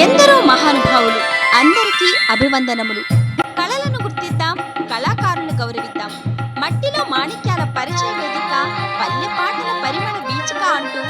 ఎందరో మహానుభావులు, అందరికీ అభివందనములు. కళలను గుర్తిద్దాం, కళాకారులను గౌరవిద్దాం. మట్టిలో మాణిక్యాల పరిచయ వేదిక, పల్లె పాటల పరిమళ వీచిక అంటూ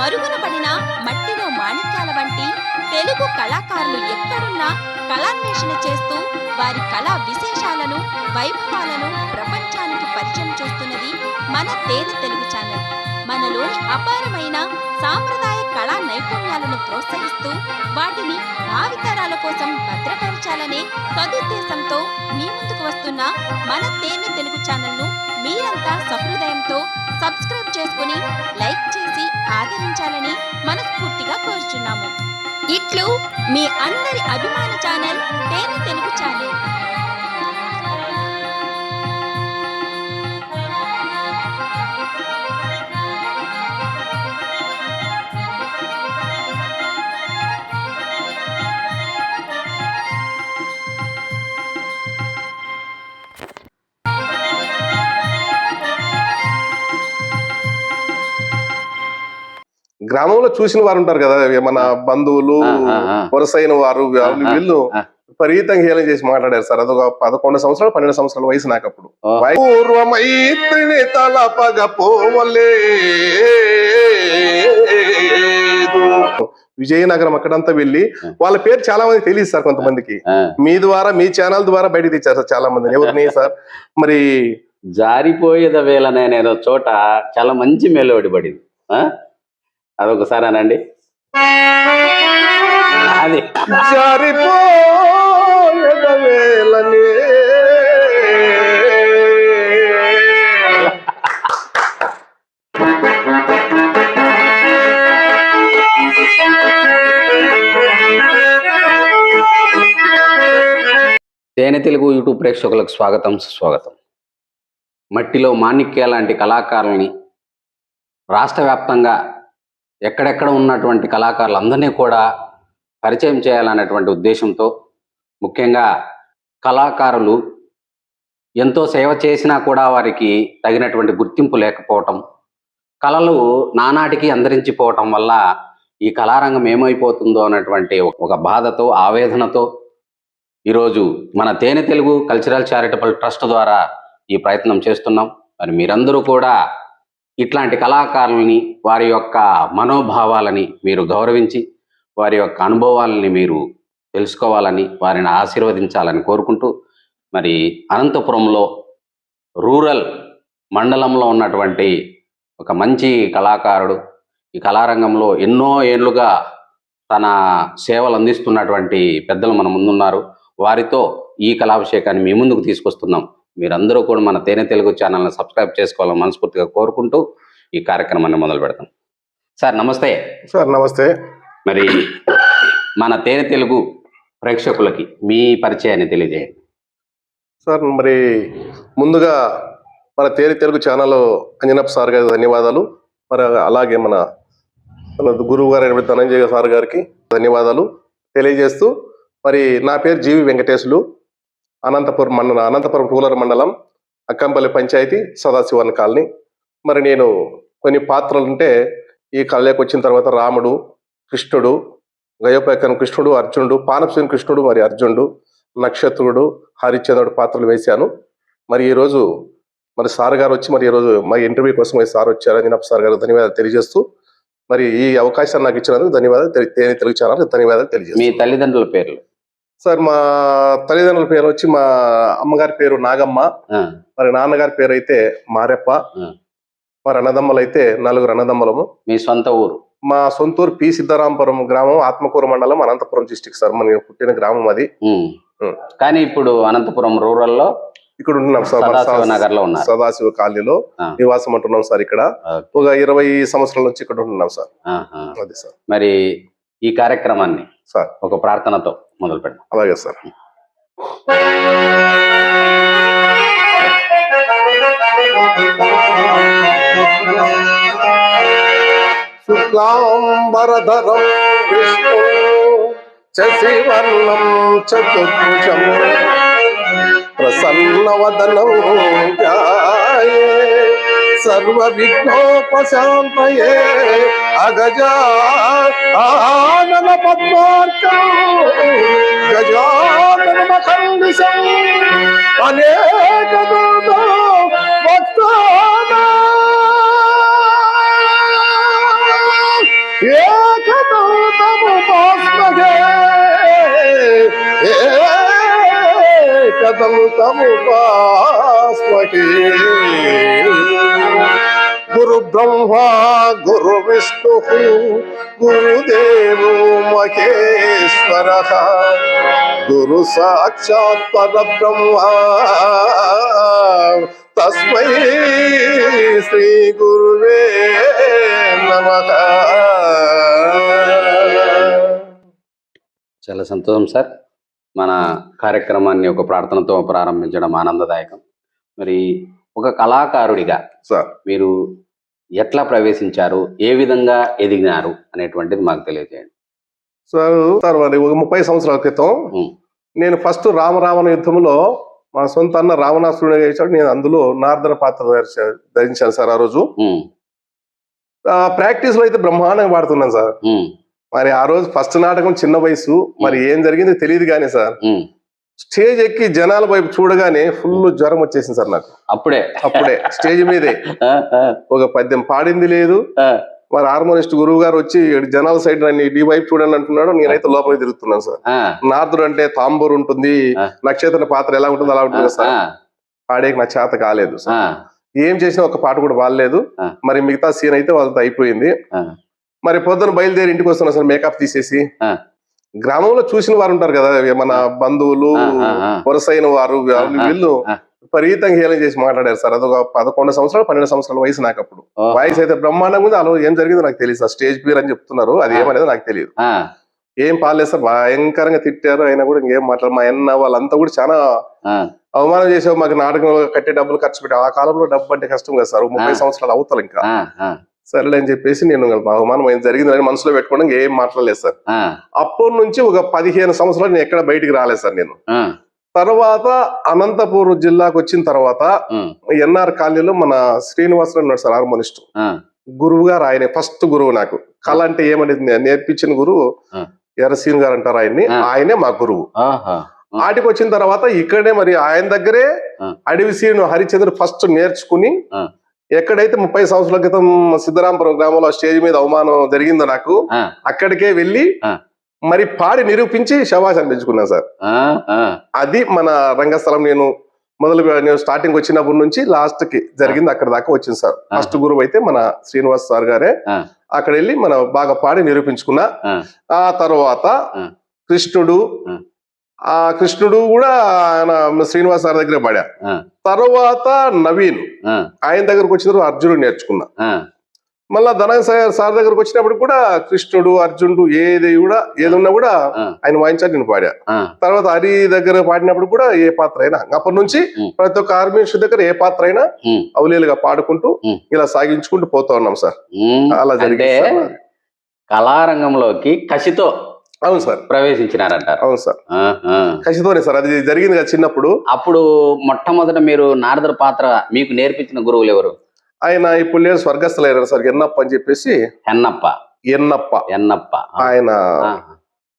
మరుగున పడిన మట్టిలో మాణిక్యాల వంటి తెలుగు కళాకారులు ఎక్కడున్నా కళాన్వేషణ చేస్తూ వారి కళా విశేషాలను, వైభవాలను ప్రపంచానికి పరిచయం చేస్తున్నది మన తేనె తెలుగు ఛానల్. మనలోని అపారమైన సాంప్రదాయ కళా నైపుణ్యాలను ప్రోత్సహిస్తూ వాటిని భావితరాల కోసం భద్రపరచాలనే సదుద్దేశంతో మీ ముందుకు వస్తున్న మన తేనె తెలుగు ఛానల్ను మీరంతా సహృదయంతో సబ్స్క్రైబ్ చేసుకుని లైక్ చేసి ఆదరించాలని మనస్ఫూర్తిగా కోరుచున్నాము. ఇట్లు మీ అందరి అభిమాన ఛానల్ తేనె తెలుగు ఛానల్. గ్రామంలో చూసిన వారు ఉంటారు కదా, మన బంధువులు వరుసైన వారు వీళ్ళు విపరీతంగా హేళన చేసి మాట్లాడారు సార్. అదొక 11 సంవత్సరాలు 12 సంవత్సరాల వయసు నాకు అప్పుడు. పూర్వమైత్రిని తలపగపోవలే విజయనగరం అక్కడంతా వెళ్ళి వాళ్ళ పేరు చాలా మంది తెలియదు సార్. కొంతమందికి మీ ద్వారా, మీ ఛానల్ ద్వారా బయటకు తెచ్చారు సార్ చాలా మందిని. ఎవరిని సార్? మరి జారిపోయేద వేళనే నేను చోట చాలా మంచి మెలోడి పడింది. అదొకసారి అనండి. అది జారిపోయేద వేళనే తేనె తెలుగు యూట్యూబ్ ప్రేక్షకులకు స్వాగతం, సుస్వాగతం. మట్టిలో మాణిక్య లాంటి కళాకారుల్ని రాష్ట్ర వ్యాప్తంగా ఎక్కడెక్కడ ఉన్నటువంటి కళాకారులందరినీ కూడా పరిచయం చేయాలనేటువంటి ఉద్దేశంతో, ముఖ్యంగా కళాకారులు ఎంతో సేవ చేసినా కూడా వారికి తగినటువంటి గుర్తింపు లేకపోవటం, కళలు నానాటికి అంతరించిపోవటం వల్ల ఈ కళారంగం ఏమైపోతుందో అన్నటువంటి ఒక బాధతో, ఆవేదనతో ఈరోజు మన తేనె తెలుగు కల్చరల్ చారిటబుల్ ట్రస్ట్ ద్వారా ఈ ప్రయత్నం చేస్తున్నాం. మరి మీరందరూ కూడా ఇట్లాంటి కళాకారులని, వారి యొక్క మనోభావాలని మీరు గౌరవించి, వారి యొక్క అనుభవాలని మీరు తెలుసుకోవాలని, వారిని ఆశీర్వదించాలని కోరుకుంటూ, మరి అనంతపురంలో రూరల్ మండలంలో ఉన్నటువంటి ఒక మంచి కళాకారుడు, ఈ కళారంగంలో ఎన్నో ఏళ్లుగా తన సేవలు అందిస్తున్నటువంటి పెద్దలు మన ముందున్నారు. వారితో ఈ కళాభిషేకాన్ని మీ ముందుకు తీసుకొస్తున్నాం. మీరందరూ కూడా మన తేనె తెలుగు ఛానల్ని సబ్స్క్రైబ్ చేసుకోవాలని మనస్ఫూర్తిగా కోరుకుంటూ ఈ కార్యక్రమాన్ని మొదలు పెడతాం. సార్ నమస్తే. సార్ నమస్తే. మరి మన తేనె తెలుగు ప్రేక్షకులకి మీ పరిచయాన్ని తెలియజేయండి. సార్ మరి ముందుగా మన తేనె తెలుగు ఛానల్ అంజనప్ప సార్ గారికి ధన్యవాదాలు. మరి అలాగే మన గురువు గారు ధనంజయ సార్ గారికి ధన్యవాదాలు తెలియజేస్తూ, మరి నా పేరు జీవి వెంకటేశులు, అనంతపురం రూరల్ మండలం అక్కంపల్లి పంచాయతీ సదాశివన్ కాలనీ. మరి నేను కొన్ని పాత్రలు అంటే ఈ కళలోకి వచ్చిన తర్వాత రాముడు, కృష్ణుడు, గయోపేకన్ కృష్ణుడు, అర్జునుడు, పానపసేని కృష్ణుడు, మరి అర్జునుడు, నక్షత్రుడు, హరిశ్చంద్రుడు పాత్రలు వేశాను. మరి ఈరోజు మరి సార్ గారు వచ్చి మరి ఈరోజు మా ఇంటర్వ్యూ కోసం సార్ వచ్చారు. అంజనప్ప సార్ గారు ధన్యవాదాలు తెలియజేస్తూ, మరి ఈ అవకాశాన్ని నాకు ఇచ్చినందుకు ధన్యవాదాలు. తేనె తెలుగు ఛానల్ ధన్యవాదాలు తెలియజేస్తాను. మీ తల్లిదండ్రుల పేర్లు? సార్ మా తల్లిదండ్రుల పేరు వచ్చి మా అమ్మగారి పేరు నాగమ్మ, మరి నాన్నగారి పేరు అయితే మారెప్ప, మరి అన్నదమ్మలు అయితే 4 అన్నదమ్మలము. మీ సొంత ఊరు? మా సొంత ఊరు పి సిద్ధరాంపురం గ్రామం, ఆత్మకూరు మండలం, అనంతపురం డిస్టిక్ సార్. మన పుట్టిన గ్రామం అది. కానీ ఇప్పుడు అనంతపురం రూరల్లో ఇక్కడ ఉంటున్నాం సార్. నగర్ లో ఉన్నారు, సదాశివ కాలనీలో నివాసం ఉంటున్నాం సార్. ఇక్కడ ఒక 20 సంవత్సరాల నుంచి ఇక్కడ ఉంటున్నాం సార్. అది సార్. మరి ఈ కార్యక్రమాన్ని సార్ ఒక ప్రార్థనతో మొదలు పెడదాం. అలాగే సార్. శుక్లాంబరధరం విష్ణు శశివర్ణం చతుర్భుజం ప్రసన్నవదనం ధ్యాయే సర్వ విఘ్నోపశాంతయే అగజా ఆనన పద్మార్కం గజానన మఖండిశం అనేక దుర్దో భక్తానా ఏకదంతముపాస్మహే ఏకదంతముపాస్మహే గురు బ్రహ్మా గురు విష్ణు గురుదేవో మహేశ్వర గురు సాక్షాత్ పరబ్రహ్మ తస్మై శ్రీ గురువే నమః. చాలా సంతోషం సార్. మన కార్యక్రమాన్ని ఒక ప్రార్థనతో ప్రారంభించడం ఆనందదాయకం. మరి ఒక కళాకారుడిగా సార్ మీరు ఎట్లా ప్రవేశించారు, ఏ విధంగా ఎదిగినారు అనేటువంటిది మాకు తెలియజేయండి. సార్ మరి ఒక 30 సంవత్సరాల క్రితం ఉమ్, నేను ఫస్ట్ రామరావణ యుద్ధంలో మా సొంత అన్న రావణాసురుడు చేశాడు. నేను అందులో నారదన పాత్ర ధరించాను సార్. ఆ రోజు ఉమ్, ప్రాక్టీస్ లో అయితే బ్రహ్మాండంగా పాడుతున్నాను సార్. ఉమ్, మరి ఆ రోజు ఫస్ట్ నాటకం చిన్న వయసు, మరి ఏం జరిగింది తెలియదు కానీ సార్ ఉమ్. స్టేజ్ ఎక్కి జనాల వైపు చూడగానే ఫుల్ జ్వరం వచ్చేసింది సార్ నాకు. అప్పుడే అప్పుడే స్టేజ్ మీదే ఆ, ఆ, ఒక పద్యం పాడింది లేదు. ఆ, మరి హార్మోనిస్ట్ గురువు గారు వచ్చి జనాల సైడ్ నన్ను ఈ వైపు చూడండి అంటున్నాడు. నేనైతే లోపలికి తిరుగుతున్నాను సార్. ఆ, నారదుడు అంటే తాంబూరు ఉంటుంది, ఆ. నక్షత్ర పాత్ర ఎలా ఉంటుంది అలా ఉంటుంది కదా సార్. ఆ, పాడేకి నా చేత కాలేదు సార్. ఆ, ఏం చేసినా ఒక పాట కూడా బాగలేదు. ఆ. మరి మిగతా సీన్ అయితే వాళ్ళతో అయిపోయింది. ఆ, మరి పొద్దున బయలుదేరి ఇంటికి వస్తున్నా సార్ మేకప్ తీసేసి. ఆ. గ్రామంలో చూసిన వారు ఉంటారు కదా, మన బంధువులు ఆ, ఆ, ఆ. వరుసైన వారు వీళ్ళు ఆ. విపరీతంగా హేళన చేసి మాట్లాడారు సార్. అదొక 11 సంవత్సరాలు 12 సంవత్సరాల వయసు నాకు అప్పుడు. ఓహో. వయసు అయితే బ్రహ్మాండంగా ఉంది. అలా ఏం జరిగిందో నాకు తెలియదు సార్. స్టేజ్ పేరు అని చెప్తున్నారు, అది ఏమనేది నాకు తెలియదు. ఆ, ఏం పాలేదు సార్, భయంకరంగా తిట్టారు. అయినా కూడా ఇంకేం మాట్లాడు. మా అన్న వాళ్ళంతా కూడా చాలా ఆ, అవమానం చేసావు. మాకు నాటకంలో కట్టే డబ్బులు ఖర్చు పెట్టావు. ఆ కాలంలో డబ్బు అంటే కష్టం కదా సార్. 30 సంవత్సరాలు అవుతారు ఇంకా. ఆ, ఆ, సరేలే అని చెప్పేసి నేను అవమానం ఏం జరిగింది అని మనసులో పెట్టుకోవడం ఏం మాట్లాడలేదు సార్. ఆ, అప్పటి నుంచి ఒక 15 సంవత్సరాలు నేను ఎక్కడ బయటికి రాలేదు సార్ నేను. ఆ, తర్వాత అనంతపూర్ జిల్లాకు వచ్చిన తర్వాత ఉమ్, ఎన్ఆర్ కాలనీలో మన శ్రీనివాసరావు ఉన్నాడు సార్, హార్మోనిస్ట్ ఆ, గురువు గారు. ఆయన ఫస్ట్ గురువు నాకు. కళ అంటే ఏమనేది నేర్పించిన గురువు ఆ. ఎర్రసీన్ గారు అంటారు ఆయన్ని. ఆ. ఆయనే మా గురువు. ఆహా. ఆటికి వచ్చిన తర్వాత ఇక్కడే మరి ఆయన దగ్గరే ఆ. అడవి సీను హరిచంద్ర ఫస్ట్ నేర్చుకుని, ఆ. ఎక్కడైతే 30 సంవత్సరాల క్రితం సిద్ధరాంపురం గ్రామంలో స్టేజ్ మీద అవమానం జరిగిందో నాకు, ఆ, అక్కడికే వెళ్ళి ఆ. మరి పాడి నిరూపించి శభాష్ అనిపించుకున్నాను సార్. ఆ, ఆ, అది మన రంగస్థలం. నేను నేను స్టార్టింగ్ వచ్చినప్పటి నుంచి లాస్ట్ కి జరిగింది అక్కడ దాకా వచ్చింది సార్. ఫస్ట్ గురువు అయితే మన శ్రీనివాస్ సార్ గారే. ఆ. అక్కడ వెళ్ళి మనం బాగా పాడి నిరూపించుకున్నా. ఆ. ఆ తర్వాత ఆ. కృష్ణుడు, ఆ. ఆ కృష్ణుడు కూడా ఆయన శ్రీనివాస్ సార్ దగ్గరే పాడా. ఆ, తర్వాత నవీన్ ఆ, ఆయన దగ్గరకు వచ్చిన అర్జునుడు నేర్చుకున్నా. ఆ, మళ్ళా ధనంజయ సార్ దగ్గరకు వచ్చినప్పుడు కూడా కృష్ణుడు అర్జునుడు ఏదున్నా కూడా ఆ. ఆయన వాయించాలి, నేను పాడా. ఆ, తర్వాత హరి దగ్గర పాడినప్పుడు కూడా ఏ పాత్ర అయినా అప్పటి నుంచి ఉమ్. ప్రతి ఒక్క ఆర్మీష్ దగ్గర ఏ పాత్ర అయినా ఉమ్, అవలీలుగా పాడుకుంటూ ఉమ్. ఇలా సాగించుకుంటూ పోతా ఉన్నాం సార్. ఉమ్. అలా అంటే జరిగింది సార్ నాది. కళారంగంలోకి కసితో అవును సార్, ప్రవేశించినారంటారు. అవును సార్, ఆ, ఆ. ఖచ్చితంగా సార్. అది జరిగింది కదా చిన్నప్పుడు. అప్పుడు మొట్టమొదట మీరు నారదుల పాత్ర మీకు నేర్పించిన గురువులు ఎవరు? ఆయన ఇప్పుడు లేదు, స్వర్గస్థులు అయినారు సార్. ఎన్నప్ప అని చెప్పేసి. ఎన్నప్ప. ఎన్నప్ప ఎన్నప్ప. ఆయన ఆ,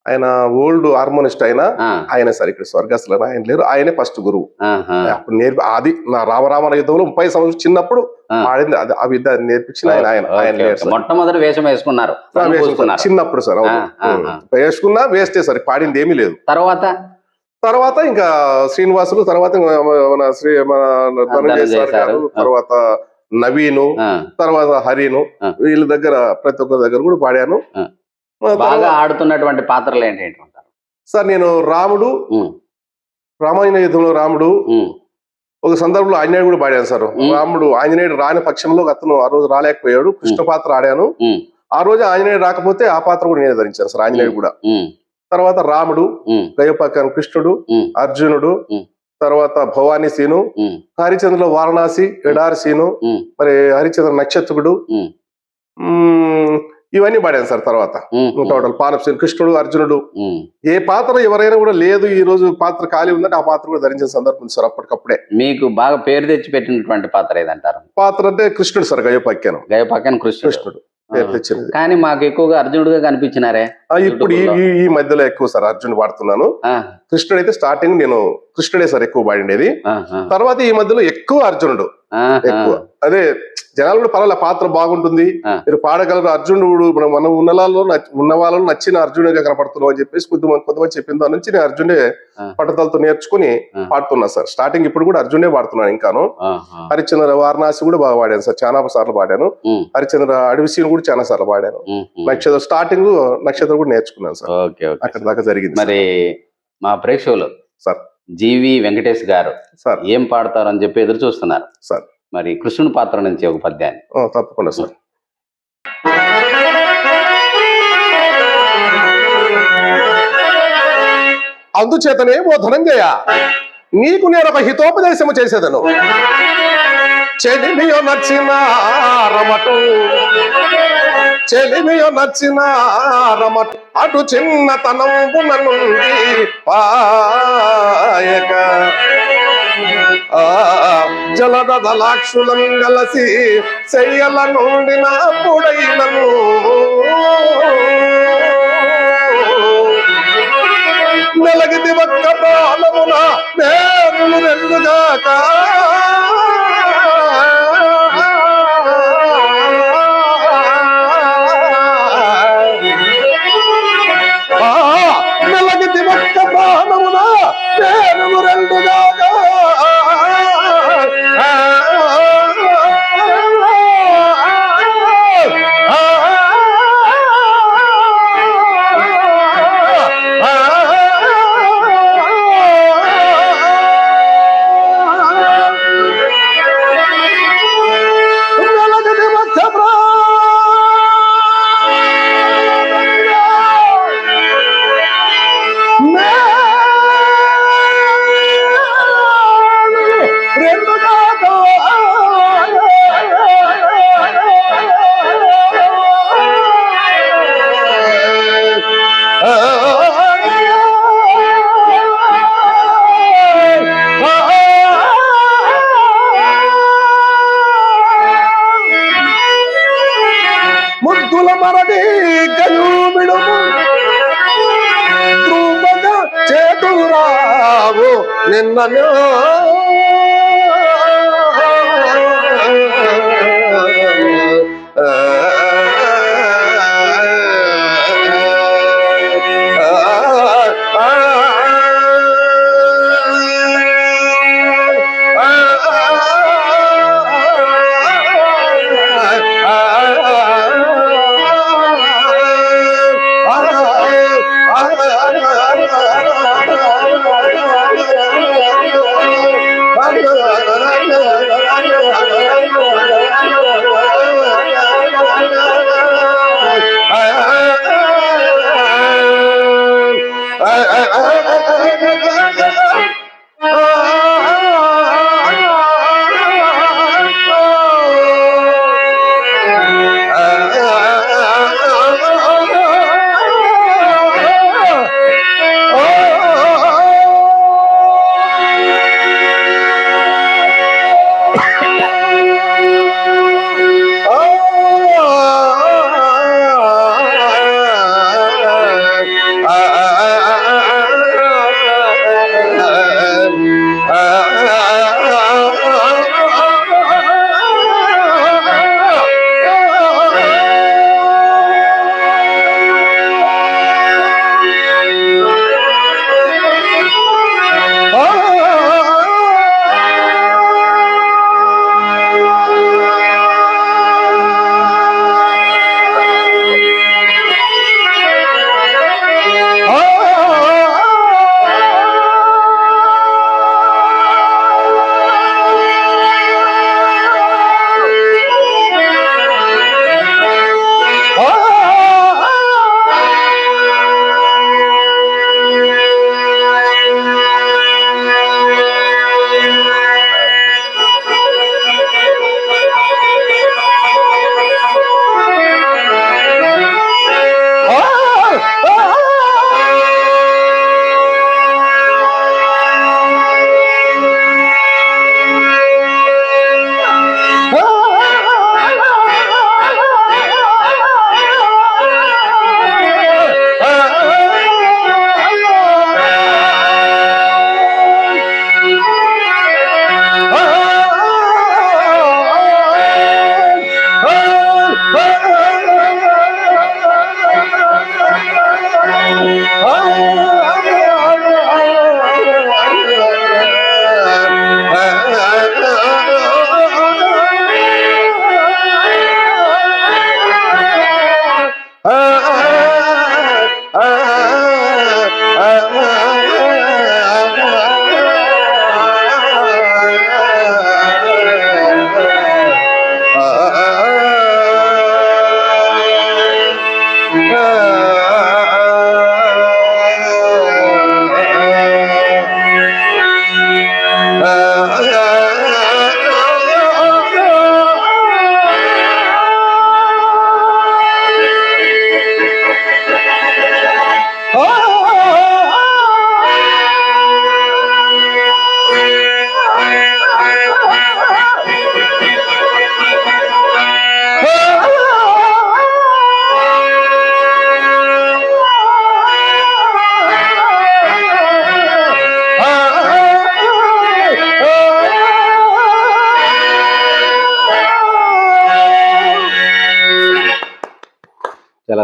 ఆయన ఓల్డ్ హార్మోనిస్ట్ ఆ, ఆయన సార్. ఇక్కడ స్వర్గస్థులు ఆయన లేరు, ఆయనే ఫస్ట్ గురువు. ఆహా. అప్పుడు అది నా రామరామణ యుద్ధంలో 30 సంవత్సరం చిన్నప్పుడు ఆ. ఆడింది. అది ఆ విద్య నేర్పించిన ఆయన ఆయన ఓకే, ఆయన లేరు ఓకే. సార్. మొట్టమొదటి వేషం వేసుకున్నారు, ఆ, రంగు వేసుకున్నా. పూసుకున్నారు. చిన్నప్పుడు సార్. అవును. ఆ, ఆ. వేసుకున్నా వేస్టే సార్, పాడింది ఏమీ లేదు. తర్వాత ఇంకా శ్రీనివాసులు, తర్వాత మన ధనంజయ సార్ గారు, తర్వాత నవీను, ఆ, తర్వాత హరిను, ఆ. వీళ్ళ దగ్గర ప్రతి ఒక్కరి దగ్గర కూడా పాడాను. ఆ. తర్వాత బాగా ఆడుతున్నటువంటి పాత్రలు ఏంటి అంటారు? సార్ నేను రాముడు, ఉమ్, రామాయణ యుద్ధంలో రాముడు, ఉమ్, ఒక సందర్భంలో ఆంజనేయుడు కూడా పాడాను సార్. రాముడు ఆంజనేయుడు రాని పక్షంలో అతను ఆ రోజు రాలేకపోయాడు, కృష్ణ పాత్ర ఆడాను. ఉమ్, ఆ రోజు ఆంజనేయుడు రాకపోతే ఆ పాత్ర కూడా నేనే ధరించాను సార్, ఆంజనేయుడు కూడా. ఉమ్, తర్వాత రాముడు, ఉమ్, గయోపాఖ్యానం కృష్ణుడు, ఉమ్, అర్జునుడు, ఉమ్. తర్వాత భవానీ సీను, ఉమ్, హరిచంద్రలో వారణాసి ఎడారి సీను, ఉమ్, మరి హరిచంద్ర నక్షత్రుడు, ఉమ్, ఇవన్నీ పాడాను సార్. తర్వాత టోటల్ పానప కృష్ణుడు, అర్జునుడు, ఉమ్. ఏ పాత్ర ఎవరైనా కూడా లేదు ఈ రోజు పాత్ర ఖాళీ ఉందంటే ఆ పాత్ర కూడా ధరించిన సందర్భం ఉంది సార్. అప్పటికప్పుడే మీకు బాగా పేరు తెచ్చి పెట్టినటువంటి పాత్ర ఏదంటారు? పాత్ర అంటే కృష్ణుడు సార్, గయోపాఖ్యానం. గయపక్కన కృష్ణుడు. కృష్ణుడు పేరు తెచ్చినది. కానీ మాకు ఎక్కువగా అర్జునుడుగా కనిపించినారే ఇప్పుడు ఈ మధ్యలో ఎక్కువ సార్ అర్జునుడు వాడుతున్నాను. కృష్ణుడు అయితే స్టార్టింగ్ నేను కృష్ణుడే సార్ ఎక్కువ పాడిండేది. తర్వాత ఈ మధ్యలో ఎక్కువ అర్జునుడు ఎక్కువ. అదే జనాలు కూడా పర్వాలే, పాత్ర బాగుంటుంది, మీరు పాడగలరు, అర్జునుడు మనం ఉన్న వాళ్ళలో నచ్చిన అర్జునుడిగా కనపడుతున్నావు అని చెప్పేసి కొంతమంది చెప్పిన దాని నుంచి నేను అర్జునుడే పట్టుదలతో నేర్చుకుని పాడుతున్నా సార్. స్టార్టింగ్ ఇప్పుడు కూడా అర్జునుడే పాడుతున్నాను. ఇంకాను హరిశ్చంద్ర వారణాసి కూడా బాగా పాడాను సార్, చాలా సార్లు పాడాను. హరిశ్చంద్ర అడవిసీని కూడా చాలా సార్లు పాడాను. నక్షత్రం స్టార్టింగ్ నక్షత్రం కూడా నేర్చుకున్నాను సార్. అక్కడ దాకా జరిగింది. మరి మా ప్రేక్షకులు సార్ జీవి వెంకటేష్ గారు సార్ ఏం పాడతారు అని చెప్పి ఎదురు చూస్తున్నారు సార్. మరి కృష్ణుని పాత్ర నుంచి ఒక పద్యాన్ని. తప్పకుండా సార్. అందుచేతనే ఓ ధనంజయ, నీకు నేను ఒక హితోపదేశము చేసేదను. చెలిమియో నచ్చిన రమటు, చెలిమియో నచ్చిన రమటు, అటు చిన్నతనంబున నుండి పాయక జలదలాక్షులం గలసి చెయ్యల నుండి నా పొడైనను నెలగిది ఒక్క ప్రాణమున నేను రెండుగాక నెలగిది ఒక్క ప్రాణమున నేను రెండుగాక ముద్దుల మరది గయూమిడుము ధ్రువగా చేతురావు నిన్నను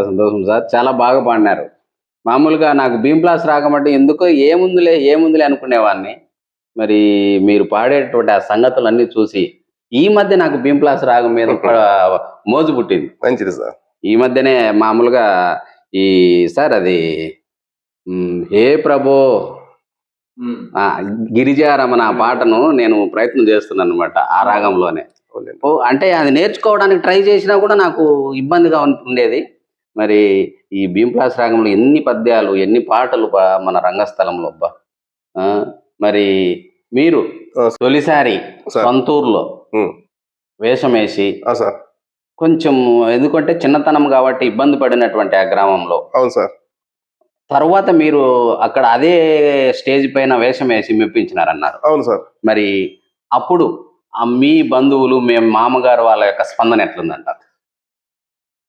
సంతోషం సార్, చాలా బాగా పాడినారు. మామూలుగా నాకు భీమ్లాస్ రాగం అంటే ఎందుకో ఏముందిలే అనుకునేవాడిని. మరి మీరు పాడేటువంటి ఆ సంగతులన్నీ చూసి ఈ మధ్య నాకు భీమ్లాస్ రాగం మీద మోజు పుట్టింది. మంచిది సార్. ఈ మధ్యనే మామూలుగా ఈ సార్ అది హే ప్రభో గిరిజారమణ పాటను నేను ప్రయత్నం చేస్తున్నాను అనమాట ఆ రాగంలోనే. అంటే అది నేర్చుకోవడానికి ట్రై చేసినా కూడా నాకు ఇబ్బందిగా ఉండేది. మరి ఈ భీమ్లాస్ రాగంలో ఎన్ని పద్యాలు ఎన్ని పాటలు మన రంగస్థలంలో మరి మీరు తొలిసారి సొంతూరులో వేషం వేసి కొంచెం ఎందుకంటే చిన్నతనం కాబట్టి ఇబ్బంది పడినటువంటి ఆ గ్రామంలో. అవును సార్. తర్వాత మీరు అక్కడ అదే స్టేజ్ పైన వేషం వేసి మెప్పించినారన్నారు. అవును సార్. మరి అప్పుడు మీ బంధువులు మేము మామగారు వాళ్ళ యొక్క స్పందన ఎట్లుందంటారు?